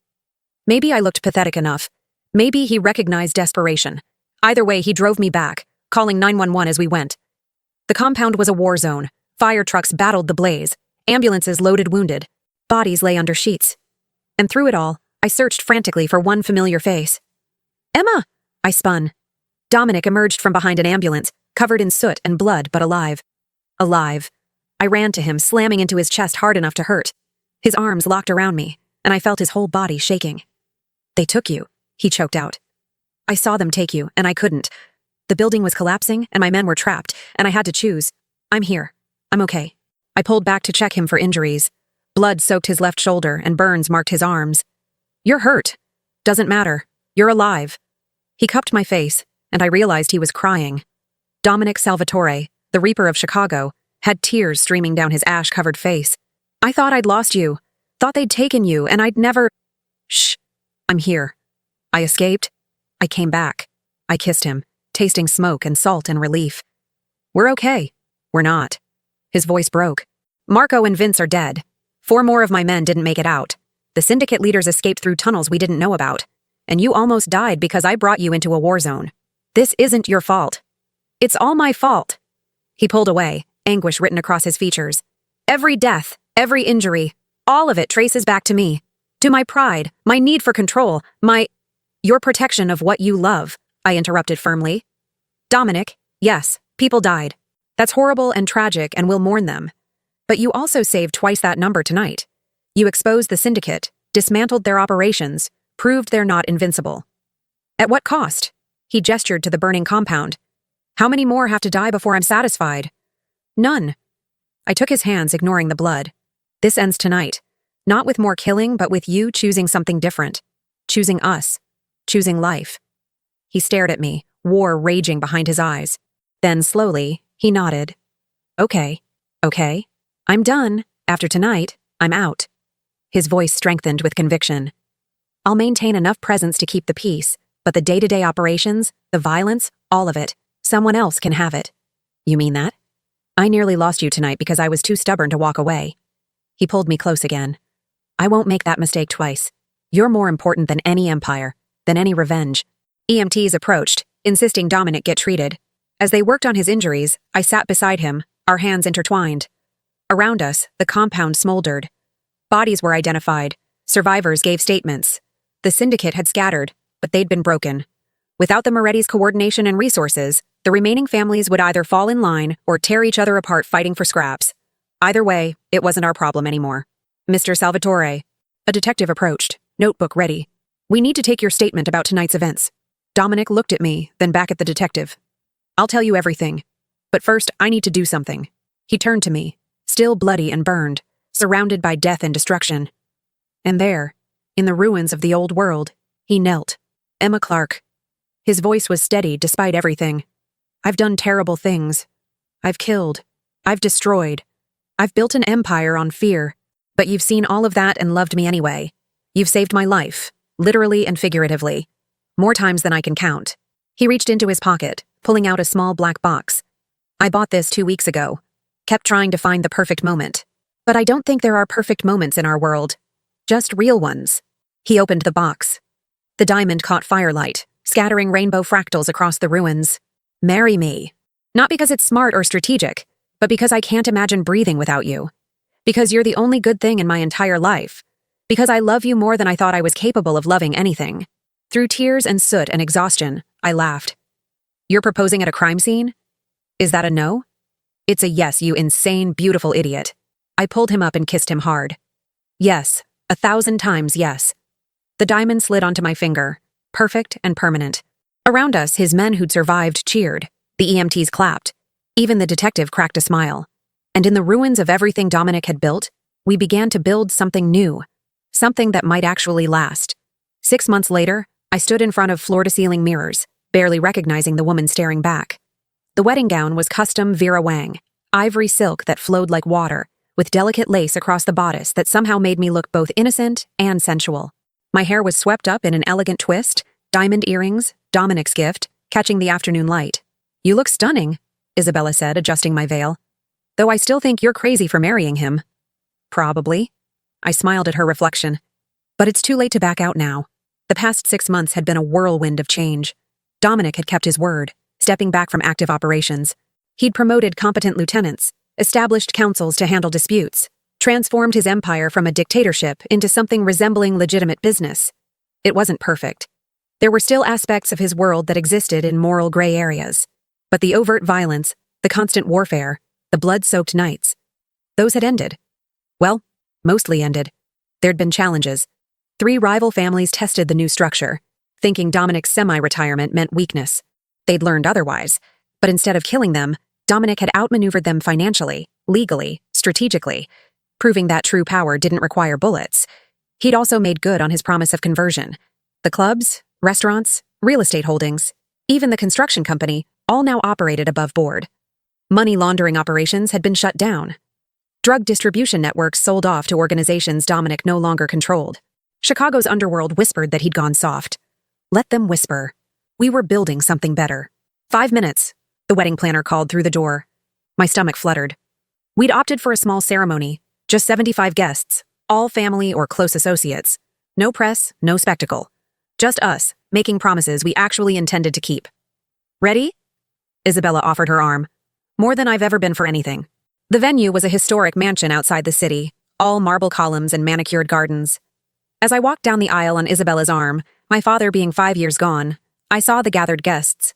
Maybe I looked pathetic enough. Maybe he recognized desperation. Either way, he drove me back, calling 911 as we went. The compound was a war zone. Fire trucks battled the blaze. Ambulances loaded wounded. Bodies lay under sheets. And through it all, I searched frantically for one familiar face. "Emma!" I spun. Dominic emerged from behind an ambulance, covered in soot and blood, but alive. Alive. I ran to him, slamming into his chest hard enough to hurt. His arms locked around me, and I felt his whole body shaking. "They took you," he choked out. "I saw them take you, and I couldn't. The building was collapsing, and my men were trapped, and I had to choose. I'm here. I'm okay." I pulled back to check him for injuries. Blood soaked his left shoulder, and burns marked his arms. "You're hurt. Doesn't matter. You're alive." He cupped my face, and I realized he was crying. Dominic Salvatore, the Reaper of Chicago, had tears streaming down his ash-covered face. "I thought I'd lost you. Thought they'd taken you, and I'd never—" "Shh. I'm here. I escaped. I came back." I kissed him, tasting smoke and salt and relief. "We're okay." "We're not." His voice broke. "Marco and Vince are dead. 4 more of my men didn't make it out. The syndicate leaders escaped through tunnels we didn't know about. And you almost died because I brought you into a war zone. This isn't your fault. It's all my fault." He pulled away, anguish written across his features. "Every death, every injury, all of it traces back to me. To my pride, my need for control, your protection of what you love," I interrupted firmly. "Dominic, yes, people died. That's horrible and tragic, and we'll mourn them. But you also saved twice that number tonight. You exposed the syndicate, dismantled their operations, proved they're not invincible. At what cost?" He gestured to the burning compound. "How many more have to die before I'm satisfied?" "None." I took his hands, ignoring the blood. "This ends tonight. Not with more killing, but with you choosing something different. Choosing us. Choosing life." He stared at me, war raging behind his eyes. Then, slowly, he nodded. Okay. I'm done. After tonight, I'm out." His voice strengthened with conviction. "I'll maintain enough presence to keep the peace, but the day-to-day operations, the violence, all of it, someone else can have it." "You mean that?" "I nearly lost you tonight because I was too stubborn to walk away." He pulled me close again. "I won't make that mistake twice. You're more important than any empire, than any revenge." EMTs approached, insisting Dominic get treated. As they worked on his injuries, I sat beside him, our hands intertwined. Around us, the compound smoldered. Bodies were identified. Survivors gave statements. The syndicate had scattered, but they'd been broken. Without the Moretti's coordination and resources, the remaining families would either fall in line or tear each other apart fighting for scraps. Either way, it wasn't our problem anymore. "Mr. Salvatore." A detective approached, notebook ready. "We need to take your statement about tonight's events." Dominic looked at me, then back at the detective. "I'll tell you everything. But first, I need to do something." He turned to me, still bloody and burned, surrounded by death and destruction. And there, in the ruins of the old world, he knelt. Emma Clark. His voice was steady despite everything. "I've done terrible things. I've killed. I've destroyed. I've built an empire on fear. But you've seen all of that and loved me anyway. You've saved my life, literally and figuratively. More times than I can count." He reached into his pocket, pulling out a small black box. "I bought this 2 weeks ago. Kept trying to find the perfect moment. But I don't think there are perfect moments in our world. Just real ones." He opened the box. The diamond caught firelight, scattering rainbow fractals across the ruins. "Marry me. Not because it's smart or strategic, but because I can't imagine breathing without you. Because you're the only good thing in my entire life. Because I love you more than I thought I was capable of loving anything." Through tears and soot and exhaustion, I laughed. "You're proposing at a crime scene? Is that a no?" "It's a yes, you insane, beautiful idiot." I pulled him up and kissed him hard. "Yes, 1,000 times yes." The diamond slid onto my finger, perfect and permanent. Around us, his men who'd survived cheered. The EMTs clapped. Even the detective cracked a smile. And in the ruins of everything Dominic had built, We began to build something new, something that might actually last. 6 months later, I stood in front of floor-to-ceiling mirrors, barely recognizing the woman staring back. The wedding gown was custom Vera Wang, ivory silk that flowed like water, with delicate lace across the bodice that somehow made me look both innocent and sensual. My hair was swept up in an elegant twist, diamond earrings, Dominic's gift, catching the afternoon light. "You look stunning," Isabella said, adjusting my veil. "Though I still think you're crazy for marrying him." "Probably." I smiled at her reflection. But it's too late to back out now. The past 6 months had been a whirlwind of change. Dominic had kept his word, stepping back from active operations. He'd promoted competent lieutenants, established councils to handle disputes, transformed his empire from a dictatorship into something resembling legitimate business. It wasn't perfect. There were still aspects of his world that existed in moral gray areas. But the overt violence, the constant warfare, the blood-soaked nights, those had ended. Well, mostly ended. There'd been challenges. 3 rival families tested the new structure, thinking Dominic's semi-retirement meant weakness. They'd learned otherwise, but instead of killing them, Dominic had outmaneuvered them financially, legally, strategically, proving that true power didn't require bullets. He'd also made good on his promise of conversion. The clubs, restaurants, real estate holdings, even the construction company, all now operated above board. Money laundering operations had been shut down. Drug distribution networks sold off to organizations Dominic no longer controlled. Chicago's underworld whispered that he'd gone soft. Let them whisper. We were building something better. 5 minutes, the wedding planner called through the door. My stomach fluttered. We'd opted for a small ceremony, just 75 guests, all family or close associates. No press, no spectacle. Just us, making promises we actually intended to keep. "Ready?" Isabella offered her arm. More than I've ever been for anything. The venue was a historic mansion outside the city, all marble columns and manicured gardens. As I walked down the aisle on Isabella's arm, my father being 5 years gone, I saw the gathered guests.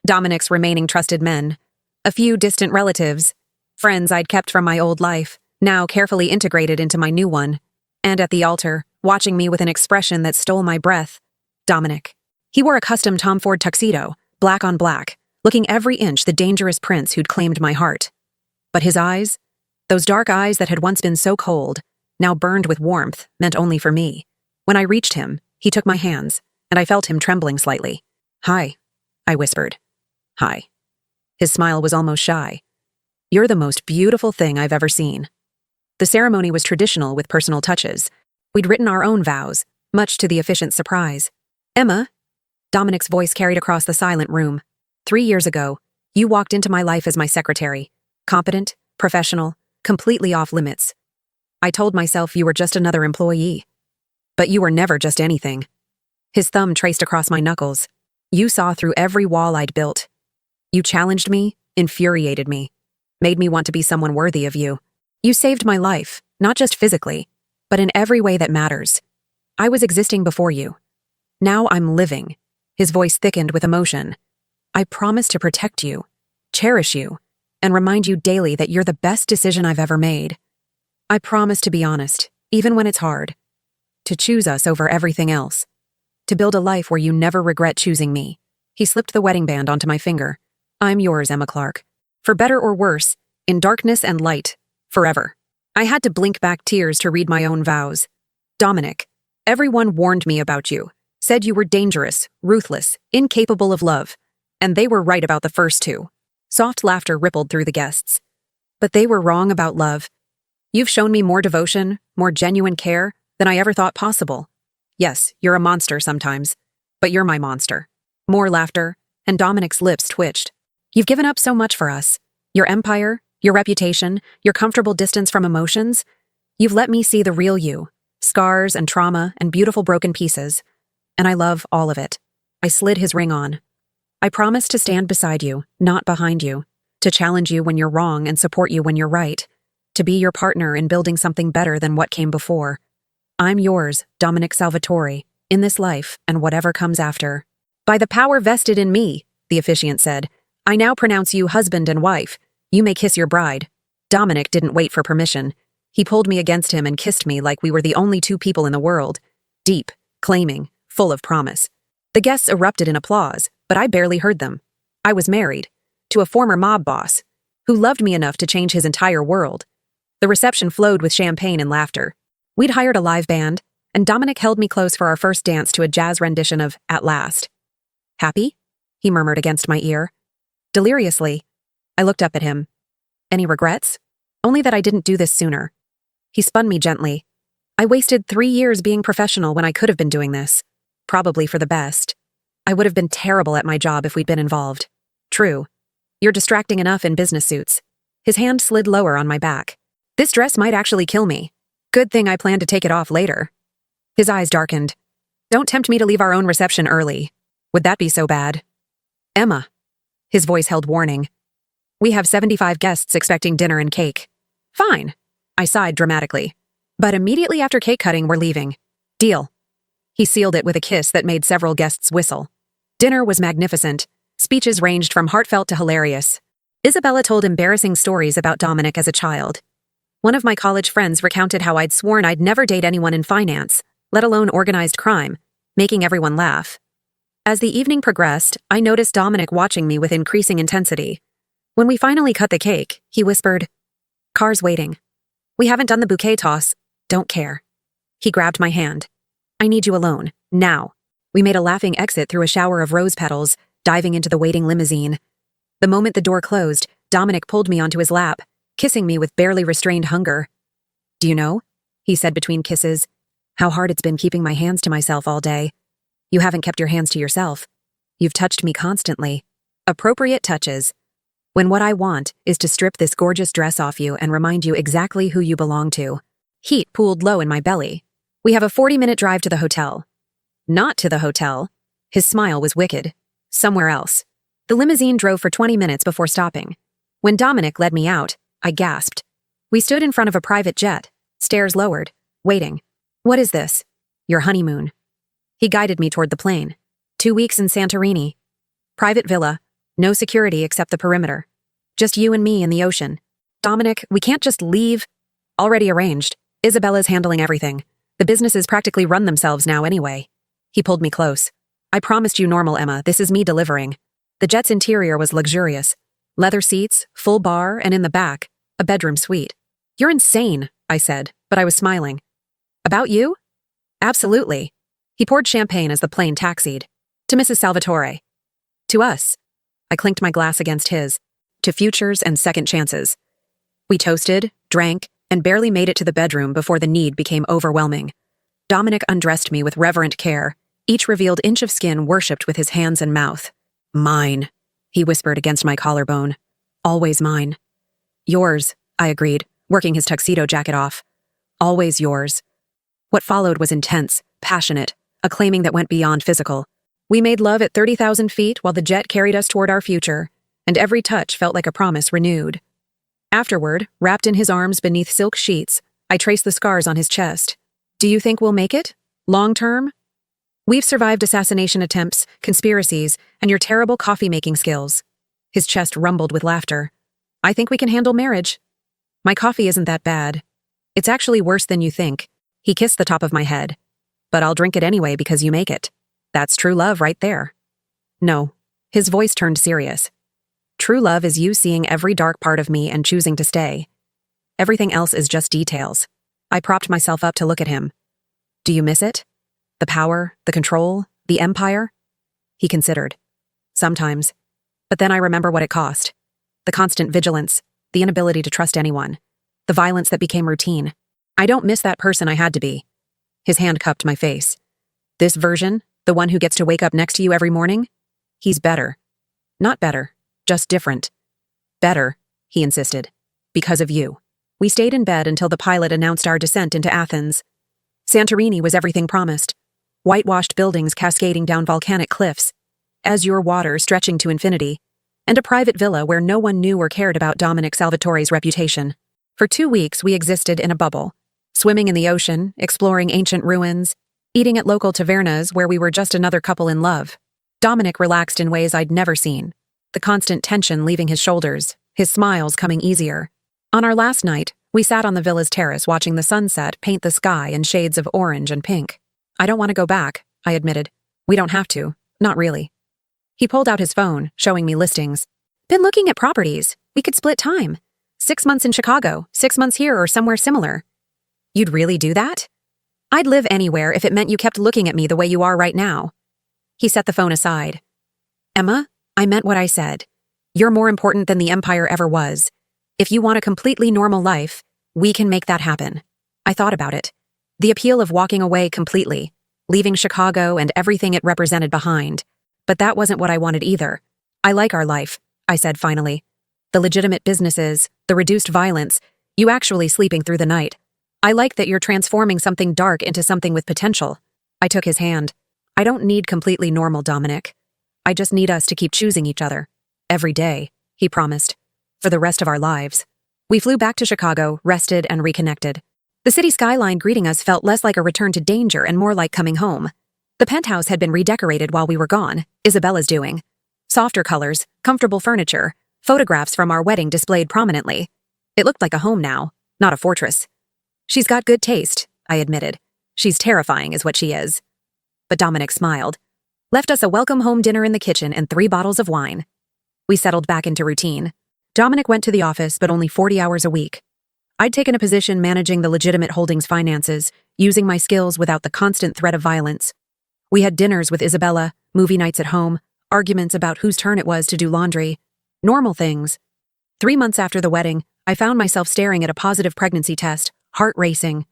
Dominic's remaining trusted men, a few distant relatives, friends I'd kept from my old life, now carefully integrated into my new one. And at the altar, watching me with an expression that stole my breath, Dominic. He wore a custom Tom Ford tuxedo, black on black, looking every inch the dangerous prince who'd claimed my heart. But his eyes, those dark eyes that had once been so cold, now burned with warmth, meant only for me. When I reached him, he took my hands, and I felt him trembling slightly. "Hi," I whispered. "Hi." His smile was almost shy. "You're the most beautiful thing I've ever seen." The ceremony was traditional with personal touches. We'd written our own vows, much to the officiant's surprise. "Emma," Dominic's voice carried across the silent room. 3 years ago, you walked into my life as my secretary. Competent, professional, completely off limits. I told myself you were just another employee. But you were never just anything." His thumb traced across my knuckles. "You saw through every wall I'd built. You challenged me, infuriated me, made me want to be someone worthy of you. You saved my life, not just physically, but in every way that matters. I was existing before you. Now I'm living." His voice thickened with emotion. "I promise to protect you, cherish you, and remind you daily that you're the best decision I've ever made. I promise to be honest, even when it's hard. To choose us over everything else. To build a life where you never regret choosing me." He slipped the wedding band onto my finger. "I'm yours, Emma Clark. For better or worse, in darkness and light, forever." I had to blink back tears to read my own vows. "Dominic, everyone warned me about you, said you were dangerous, ruthless, incapable of love. And they were right about the first 2. Soft laughter rippled through the guests. "But they were wrong about love. You've shown me more devotion, more genuine care than I ever thought possible. Yes, you're a monster sometimes, but you're my monster." More laughter, and Dominic's lips twitched. "You've given up so much for us. Your empire, your reputation, your comfortable distance from emotions. You've let me see the real you, scars and trauma and beautiful broken pieces. And I love all of it." I slid his ring on. "I promise to stand beside you, not behind you, to challenge you when you're wrong and support you when you're right, to be your partner in building something better than what came before. I'm yours, Dominic Salvatore, in this life and whatever comes after." "By the power vested in me," the officiant said, "I now pronounce you husband and wife. You may kiss your bride." Dominic didn't wait for permission. He pulled me against him and kissed me like we were the only 2 people in the world. Deep, claiming, full of promise. The guests erupted in applause, but I barely heard them. I was married, to a former mob boss, who loved me enough to change his entire world. The reception flowed with champagne and laughter. We'd hired a live band, and Dominic held me close for our first dance to a jazz rendition of At Last. Happy? He murmured against my ear. Deliriously, I looked up at him. Any regrets? Only that I didn't do this sooner. He spun me gently. I wasted 3 years being professional when I could have been doing this. Probably for the best. I would have been terrible at my job if we'd been involved. True. You're distracting enough in business suits. His hand slid lower on my back. This dress might actually kill me. Good thing I plan to take it off later. His eyes darkened. Don't tempt me to leave our own reception early. Would that be so bad? Emma. His voice held warning. We have 75 guests expecting dinner and cake. Fine. I sighed dramatically. But immediately after cake cutting, we're leaving. Deal. He sealed it with a kiss that made several guests whistle. Dinner was magnificent. Speeches ranged from heartfelt to hilarious. Isabella told embarrassing stories about Dominic as a child. One of my college friends recounted how I'd sworn I'd never date anyone in finance, let alone organized crime, making everyone laugh. As the evening progressed, I noticed Dominic watching me with increasing intensity. When we finally cut the cake, he whispered, "Car's waiting. We haven't done the bouquet toss. Don't care." He grabbed my hand. "I need you alone, now." We made a laughing exit through a shower of rose petals, diving into the waiting limousine. The moment the door closed, Dominic pulled me onto his lap, kissing me with barely restrained hunger. "Do you know," he said between kisses, "how hard it's been keeping my hands to myself all day? You haven't kept your hands to yourself. You've touched me constantly. Appropriate touches. When what I want is to strip this gorgeous dress off you and remind you exactly who you belong to." Heat pooled low in my belly. "We have a 40-minute drive to the hotel." Not to the hotel. His smile was wicked. Somewhere else. The limousine drove for 20 minutes before stopping. When Dominic led me out, I gasped. We stood in front of a private jet, stairs lowered, waiting. "What is this?" "Your honeymoon." He guided me toward the plane. 2 weeks in Santorini. Private villa, no security except the perimeter. Just you and me in the ocean. "Dominic, we can't just leave." "Already arranged. Isabella's handling everything. The businesses practically run themselves now anyway." He pulled me close. "I promised you normal, Emma. This is me delivering." The jet's interior was luxurious. Leather seats, full bar, and in the back, a bedroom suite. "You're insane," I said, but I was smiling. "About you?" "Absolutely." He poured champagne as the plane taxied. "To Mrs. Salvatore." "To us." I clinked my glass against his. "To futures and second chances." We toasted, drank, and barely made it to the bedroom before the need became overwhelming. Dominic undressed me with reverent care. Each revealed inch of skin worshipped with his hands and mouth. "Mine," he whispered against my collarbone. "Always mine." "Yours," I agreed, working his tuxedo jacket off. "Always yours." What followed was intense, passionate, a claiming that went beyond physical. We made love at 30,000 feet while the jet carried us toward our future, and every touch felt like a promise renewed. Afterward, wrapped in his arms beneath silk sheets, I traced the scars on his chest. "Do you think we'll make it? Long term?" "We've survived assassination attempts, conspiracies, and your terrible coffee-making skills." His chest rumbled with laughter. "I think we can handle marriage." "My coffee isn't that bad. It's actually worse than you think." He kissed the top of my head. "But I'll drink it anyway because you make it. That's true love right there." "No." His voice turned serious. "True love is you seeing every dark part of me and choosing to stay. Everything else is just details." I propped myself up to look at him. "Do you miss it? The power, the control, the empire?" He considered. "Sometimes. But then I remember what it cost. The constant vigilance, the inability to trust anyone, the violence that became routine. I don't miss that person I had to be." His hand cupped my face. "This version, the one who gets to wake up next to you every morning? He's better. Not better, just different." "Better," he insisted. "Because of you." We stayed in bed until the pilot announced our descent into Athens. Santorini was everything promised. Whitewashed buildings cascading down volcanic cliffs, azure water stretching to infinity, and a private villa where no one knew or cared about Dominic Salvatore's reputation. For 2 weeks, we existed in a bubble, swimming in the ocean, exploring ancient ruins, eating at local tavernas where we were just another couple in love. Dominic relaxed in ways I'd never seen, the constant tension leaving his shoulders, his smiles coming easier. On our last night, we sat on the villa's terrace watching the sunset paint the sky in shades of orange and pink. "I don't want to go back," I admitted. "We don't have to. Not really." He pulled out his phone, showing me listings. "Been looking at properties. We could split time. 6 months in Chicago, 6 months here, or somewhere similar. You'd really do that? I'd live anywhere if it meant you kept looking at me the way you are right now. He set the phone aside. Emma, I meant what I said. You're more important than the Empire ever was. If you want a completely normal life, we can make that happen. I thought about it. The appeal of walking away completely, leaving Chicago and everything it represented behind. But that wasn't what I wanted either. I like our life, I said finally. The legitimate businesses, the reduced violence, you actually sleeping through the night. I like that you're transforming something dark into something with potential. I took his hand. I don't need completely normal, Dominic. I just need us to keep choosing each other. Every day, he promised. For the rest of our lives. We flew back to Chicago, rested and reconnected. The city skyline greeting us felt less like a return to danger and more like coming home. The penthouse had been redecorated while we were gone, Isabella's doing. Softer colors, comfortable furniture, photographs from our wedding displayed prominently. It looked like a home now, not a fortress. She's got good taste, I admitted. She's terrifying is what she is. But Dominic smiled. Left us a welcome home dinner in the kitchen and 3 bottles of wine. We settled back into routine. Dominic went to the office, but only 40 hours a week. I'd taken a position managing the legitimate holdings finances, using my skills without the constant threat of violence. We had dinners with Isabella, movie nights at home, arguments about whose turn it was to do laundry. Normal things. 3 months after the wedding, I found myself staring at a positive pregnancy test, heart racing.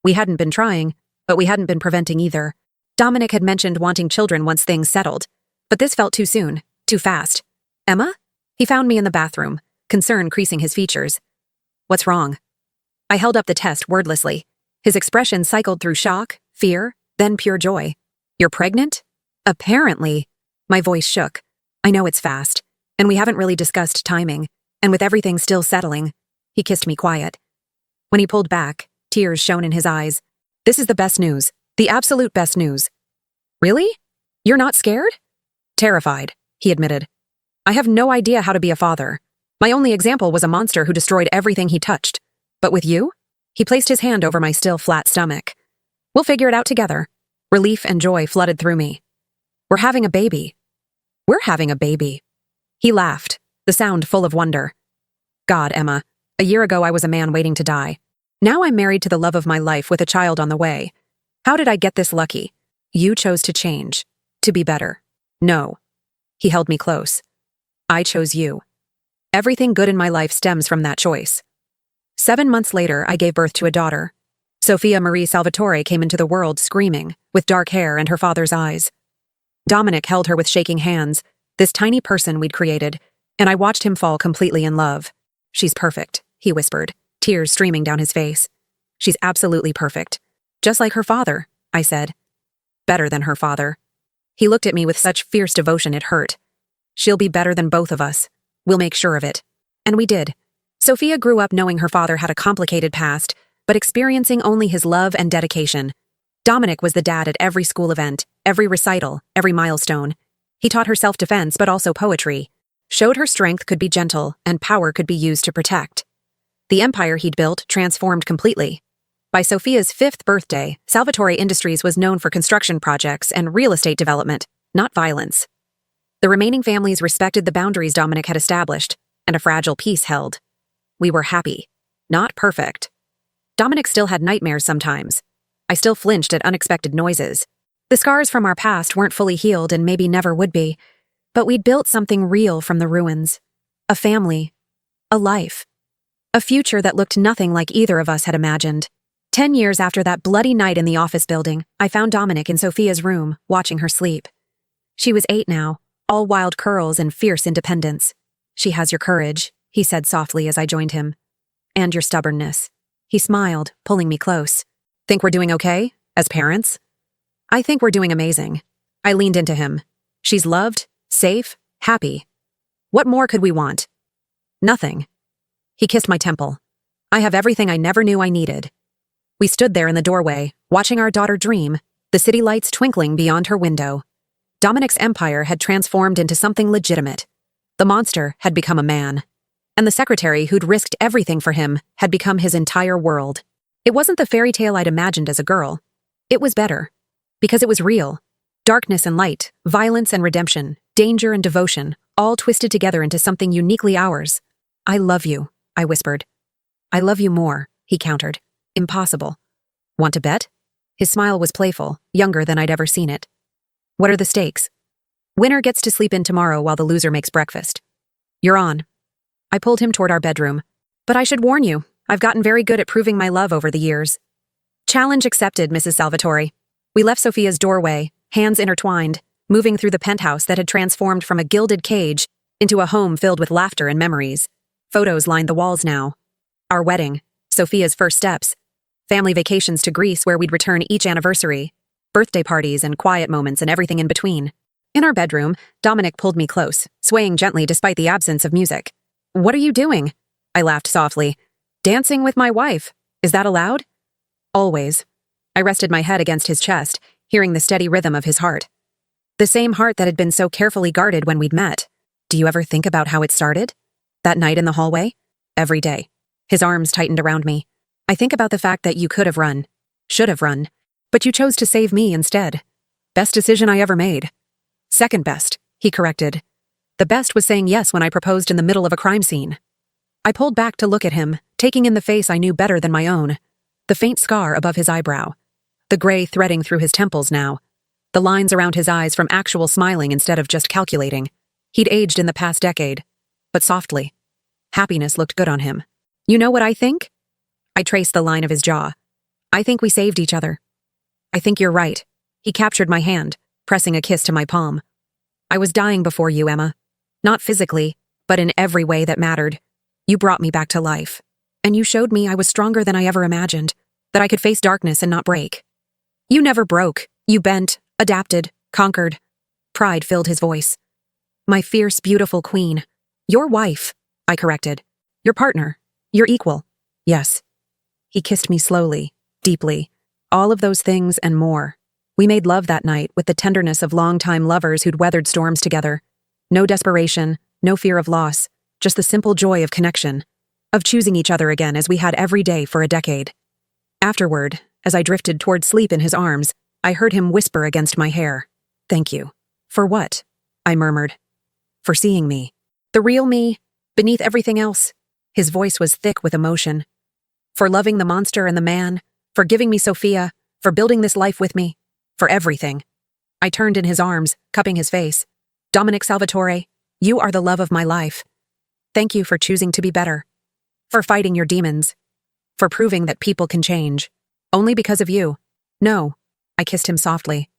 We hadn't been trying, but we hadn't been preventing either. Dominic had mentioned wanting children once things settled. But this felt too soon, too fast. Emma? He found me in the bathroom, concern creasing his features. What's wrong? I held up the test wordlessly. His expression cycled through shock, fear, then pure joy. You're pregnant? Apparently. My voice shook. I know it's fast, and we haven't really discussed timing, and with everything still settling, he kissed me quiet. When he pulled back, tears shone in his eyes. This is the best news, the absolute best news. Really? You're not scared? Terrified, he admitted. I have no idea how to be a father. My only example was a monster who destroyed everything he touched. But with you? He placed his hand over my still flat stomach. We'll figure it out together. Relief and joy flooded through me. We're having a baby. We're having a baby. He laughed, the sound full of wonder. God, Emma, a year ago I was a man waiting to die. Now I'm married to the love of my life with a child on the way. How did I get this lucky? You chose to change, to be better. No. He held me close. I chose you. Everything good in my life stems from that choice. 7 months later, I gave birth to a daughter. Sophia Marie Salvatore came into the world screaming, with dark hair and her father's eyes. Dominic held her with shaking hands, this tiny person we'd created, and I watched him fall completely in love. She's perfect, he whispered, tears streaming down his face. She's absolutely perfect. Just like her father, I said. Better than her father. He looked at me with such fierce devotion it hurt. She'll be better than both of us. We'll make sure of it. And we did. Sophia grew up knowing her father had a complicated past, but experiencing only his love and dedication. Dominic was the dad at every school event, every recital, every milestone. He taught her self-defense but also poetry, showed her strength could be gentle and power could be used to protect. The empire he'd built transformed completely. By Sophia's 5th birthday, Salvatore Industries was known for construction projects and real estate development, not violence. The remaining families respected the boundaries Dominic had established, and a fragile peace held. We were happy. Not perfect. Dominic still had nightmares sometimes. I still flinched at unexpected noises. The scars from our past weren't fully healed and maybe never would be, but we'd built something real from the ruins. A family. A life. A future that looked nothing like either of us had imagined. 10 years after that bloody night in the office building, I found Dominic in Sophia's room, watching her sleep. She was 8 now, all wild curls and fierce independence. She has your courage, he said softly as I joined him. And your stubbornness. He smiled, pulling me close. Think we're doing okay, as parents? I think we're doing amazing. I leaned into him. She's loved, safe, happy. What more could we want? Nothing. He kissed my temple. I have everything I never knew I needed. We stood there in the doorway, watching our daughter dream, the city lights twinkling beyond her window. Dominic's empire had transformed into something legitimate. The monster had become a man. And the secretary who'd risked everything for him had become his entire world. It wasn't the fairy tale I'd imagined as a girl. It was better. Because it was real. Darkness and light, violence and redemption, danger and devotion, all twisted together into something uniquely ours. I love you, I whispered. I love you more, he countered. Impossible. Want to bet? His smile was playful, younger than I'd ever seen it. What are the stakes? Winner gets to sleep in tomorrow while the loser makes breakfast. You're on. I pulled him toward our bedroom. But I should warn you, I've gotten very good at proving my love over the years. Challenge accepted, Mrs. Salvatore. We left Sophia's doorway, hands intertwined, moving through the penthouse that had transformed from a gilded cage into a home filled with laughter and memories. Photos lined the walls now. Our wedding, Sophia's first steps, family vacations to Greece where we'd return each anniversary, birthday parties and quiet moments and everything in between. In our bedroom, Dominic pulled me close, swaying gently despite the absence of music. What are you doing? I laughed softly. Dancing with my wife. Is that allowed? Always. I rested my head against his chest, hearing the steady rhythm of his heart. The same heart that had been so carefully guarded when we'd met. Do you ever think about how it started? That night in the hallway? Every day. His arms tightened around me. I think about the fact that you could have run. Should have run. But you chose to save me instead. Best decision I ever made. Second best, he corrected. The best was saying yes when I proposed in the middle of a crime scene. I pulled back to look at him, taking in the face I knew better than my own. The faint scar above his eyebrow. The gray threading through his temples now. The lines around his eyes from actual smiling instead of just calculating. He'd aged in the past decade. But softly. Happiness looked good on him. You know what I think? I traced the line of his jaw. I think we saved each other. I think you're right. He captured my hand, pressing a kiss to my palm. I was dying before you, Emma. Not physically, but in every way that mattered. You brought me back to life. And you showed me I was stronger than I ever imagined, that I could face darkness and not break. You never broke. You bent, adapted, conquered. Pride filled his voice. My fierce, beautiful queen. Your wife, I corrected. Your partner. Your equal. Yes. He kissed me slowly, deeply. All of those things and more. We made love that night with the tenderness of longtime lovers who'd weathered storms together. No desperation, no fear of loss, just the simple joy of connection, of choosing each other again as we had every day for a decade. Afterward, as I drifted toward sleep in his arms, I heard him whisper against my hair. Thank you. For what? I murmured. For seeing me. The real me, beneath everything else. His voice was thick with emotion. For loving the monster and the man, for giving me Sophia, for building this life with me, for everything. I turned in his arms, cupping his face. Dominic Salvatore, you are the love of my life. Thank you for choosing to be better. For fighting your demons. For proving that people can change. Only because of you. No. I kissed him softly.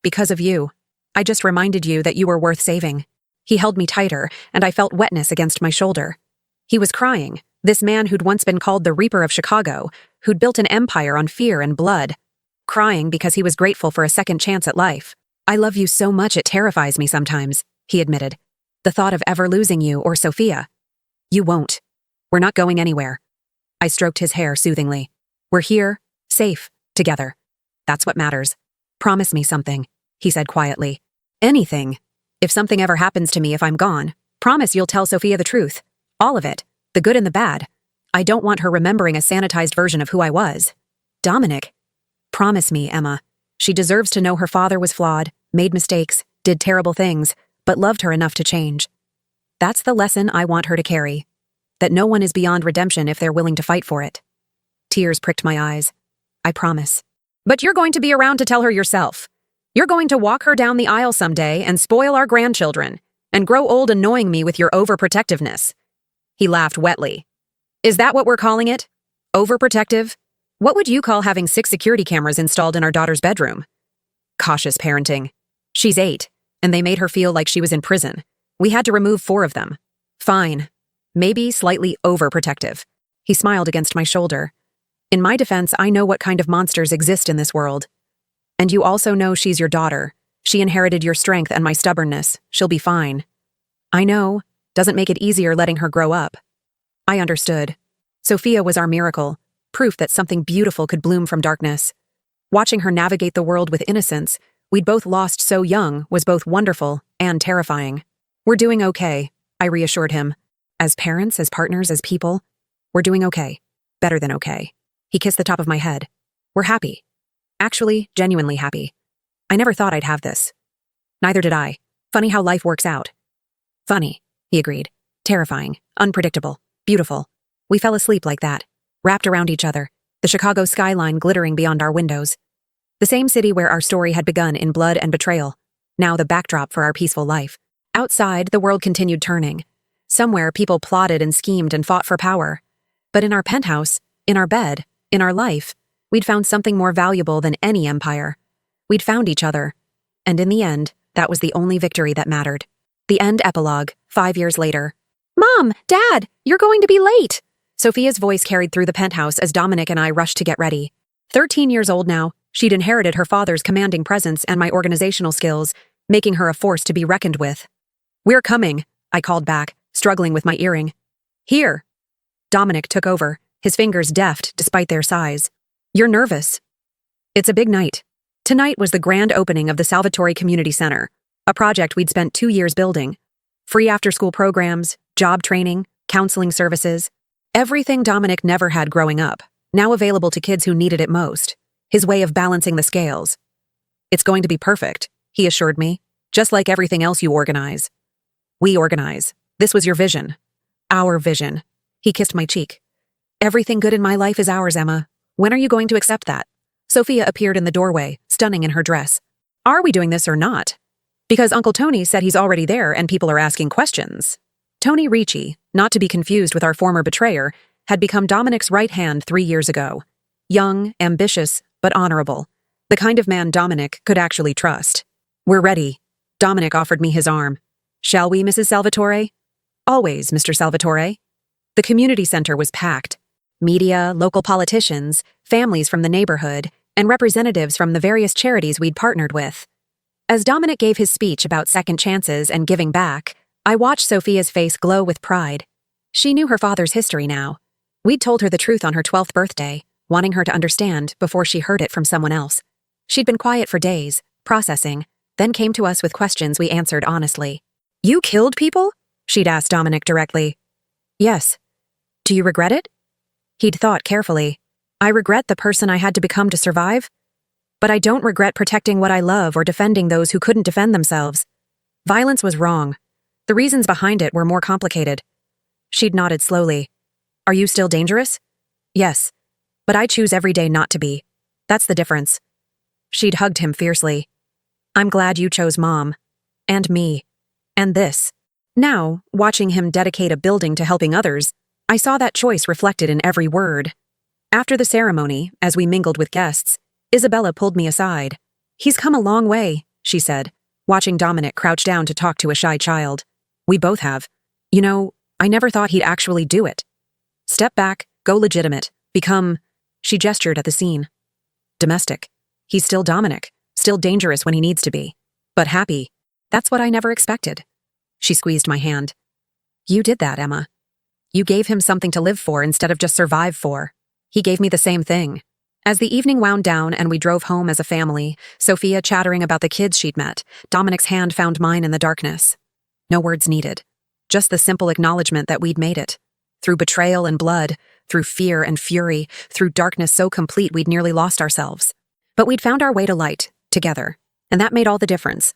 Because of you. I just reminded you that you were worth saving. He held me tighter, and I felt wetness against my shoulder. He was crying, this man who'd once been called the Reaper of Chicago, who'd built an empire on fear and blood. Crying because he was grateful for a second chance at life. I love you so much it terrifies me sometimes, he admitted. The thought of ever losing you or Sophia. You won't. We're not going anywhere. I stroked his hair soothingly. We're here, safe, together. That's what matters. Promise me something, he said quietly. Anything. If something ever happens to me if I'm gone, promise you'll tell Sophia the truth. All of it. The good and the bad. I don't want her remembering a sanitized version of who I was. Dominic. Promise me, Emma. She deserves to know her father was flawed, made mistakes, did terrible things, but loved her enough to change. That's the lesson I want her to carry. That no one is beyond redemption if they're willing to fight for it. Tears pricked my eyes. I promise. But you're going to be around to tell her yourself. You're going to walk her down the aisle someday and spoil our grandchildren, and grow old annoying me with your overprotectiveness. He laughed wetly. Is that what we're calling it? Overprotective? What would you call having 6 security cameras installed in our daughter's bedroom? Cautious parenting. She's 8, and they made her feel like she was in prison. We had to remove 4 of them. Fine. Maybe slightly overprotective. He smiled against my shoulder. In my defense, I know what kind of monsters exist in this world. And you also know she's your daughter. She inherited your strength and my stubbornness. She'll be fine. I know. Doesn't make it easier letting her grow up. I understood. Sophia was our miracle, proof that something beautiful could bloom from darkness. Watching her navigate the world with innocence, we'd both lost so young, was both wonderful and terrifying. We're doing okay, I reassured him. As parents, as partners, as people, we're doing okay. Better than okay. He kissed the top of my head. We're happy. Actually, genuinely happy. I never thought I'd have this. Neither did I. Funny how life works out. Funny, he agreed. Terrifying, unpredictable, beautiful. We fell asleep like that, wrapped around each other, the Chicago skyline glittering beyond our windows. The same city where our story had begun in blood and betrayal, now the backdrop for our peaceful life. Outside, the world continued turning. Somewhere, people plotted and schemed and fought for power. But in our penthouse, in our bed, in our life, we'd found something more valuable than any empire. We'd found each other. And in the end, that was the only victory that mattered. The end epilogue, 5 years later. "Mom! Dad! You're going to be late!" Sophia's voice carried through the penthouse as Dominic and I rushed to get ready. 13 years old now, she'd inherited her father's commanding presence and my organizational skills, making her a force to be reckoned with. "We're coming," I called back, struggling with my earring. "Here." Dominic took over, his fingers deft despite their size. "You're nervous." "It's a big night." Tonight was the grand opening of the Salvatore Community Center, a project we'd spent 2 years building. Free after-school programs, job training, counseling services. Everything Dominic never had growing up, now available to kids who needed it most. His way of balancing the scales. "It's going to be perfect," he assured me, "just like everything else you organize." "We organize. This was your vision." "Our vision." He kissed my cheek. "Everything good in my life is ours, Emma. When are you going to accept that?" Sophia appeared in the doorway, stunning in her dress. "Are we doing this or not?" "Because Uncle Tony said he's already there and people are asking questions." Tony Ricci, not to be confused with our former betrayer, had become Dominic's right hand 3 years ago. Young, ambitious, but honorable. The kind of man Dominic could actually trust. "We're ready." Dominic offered me his arm. "Shall we, Mrs. Salvatore?" "Always, Mr. Salvatore." The community center was packed. Media, local politicians, families from the neighborhood, and representatives from the various charities we'd partnered with. As Dominic gave his speech about second chances and giving back, I watched Sophia's face glow with pride. She knew her father's history now. We'd told her the truth on her 12th birthday, wanting her to understand before she heard it from someone else. She'd been quiet for days, processing, then came to us with questions we answered honestly. "You killed people?" she'd asked Dominic directly. "Yes." "Do you regret it?" He'd thought carefully. "I regret the person I had to become to survive. But I don't regret protecting what I love or defending those who couldn't defend themselves. Violence was wrong. The reasons behind it were more complicated." She'd nodded slowly. "Are you still dangerous?" "Yes. But I choose every day not to be. That's the difference." She'd hugged him fiercely. "I'm glad you chose Mom. And me. And this." Now, watching him dedicate a building to helping others, I saw that choice reflected in every word. After the ceremony, as we mingled with guests, Isabella pulled me aside. "He's come a long way," she said, watching Dominic crouch down to talk to a shy child. "We both have. You know, I never thought he'd actually do it. Step back, go legitimate, become..." She gestured at the scene. "Domestic. He's still Dominic, still dangerous when he needs to be. But happy. That's what I never expected." She squeezed my hand. "You did that, Emma. You gave him something to live for instead of just survive for. He gave me the same thing." As the evening wound down and we drove home as a family, Sophia chattering about the kids she'd met, Dominic's hand found mine in the darkness. No words needed. Just the simple acknowledgement that we'd made it. Through betrayal and blood, through fear and fury, through darkness so complete we'd nearly lost ourselves. But we'd found our way to light, together, and that made all the difference.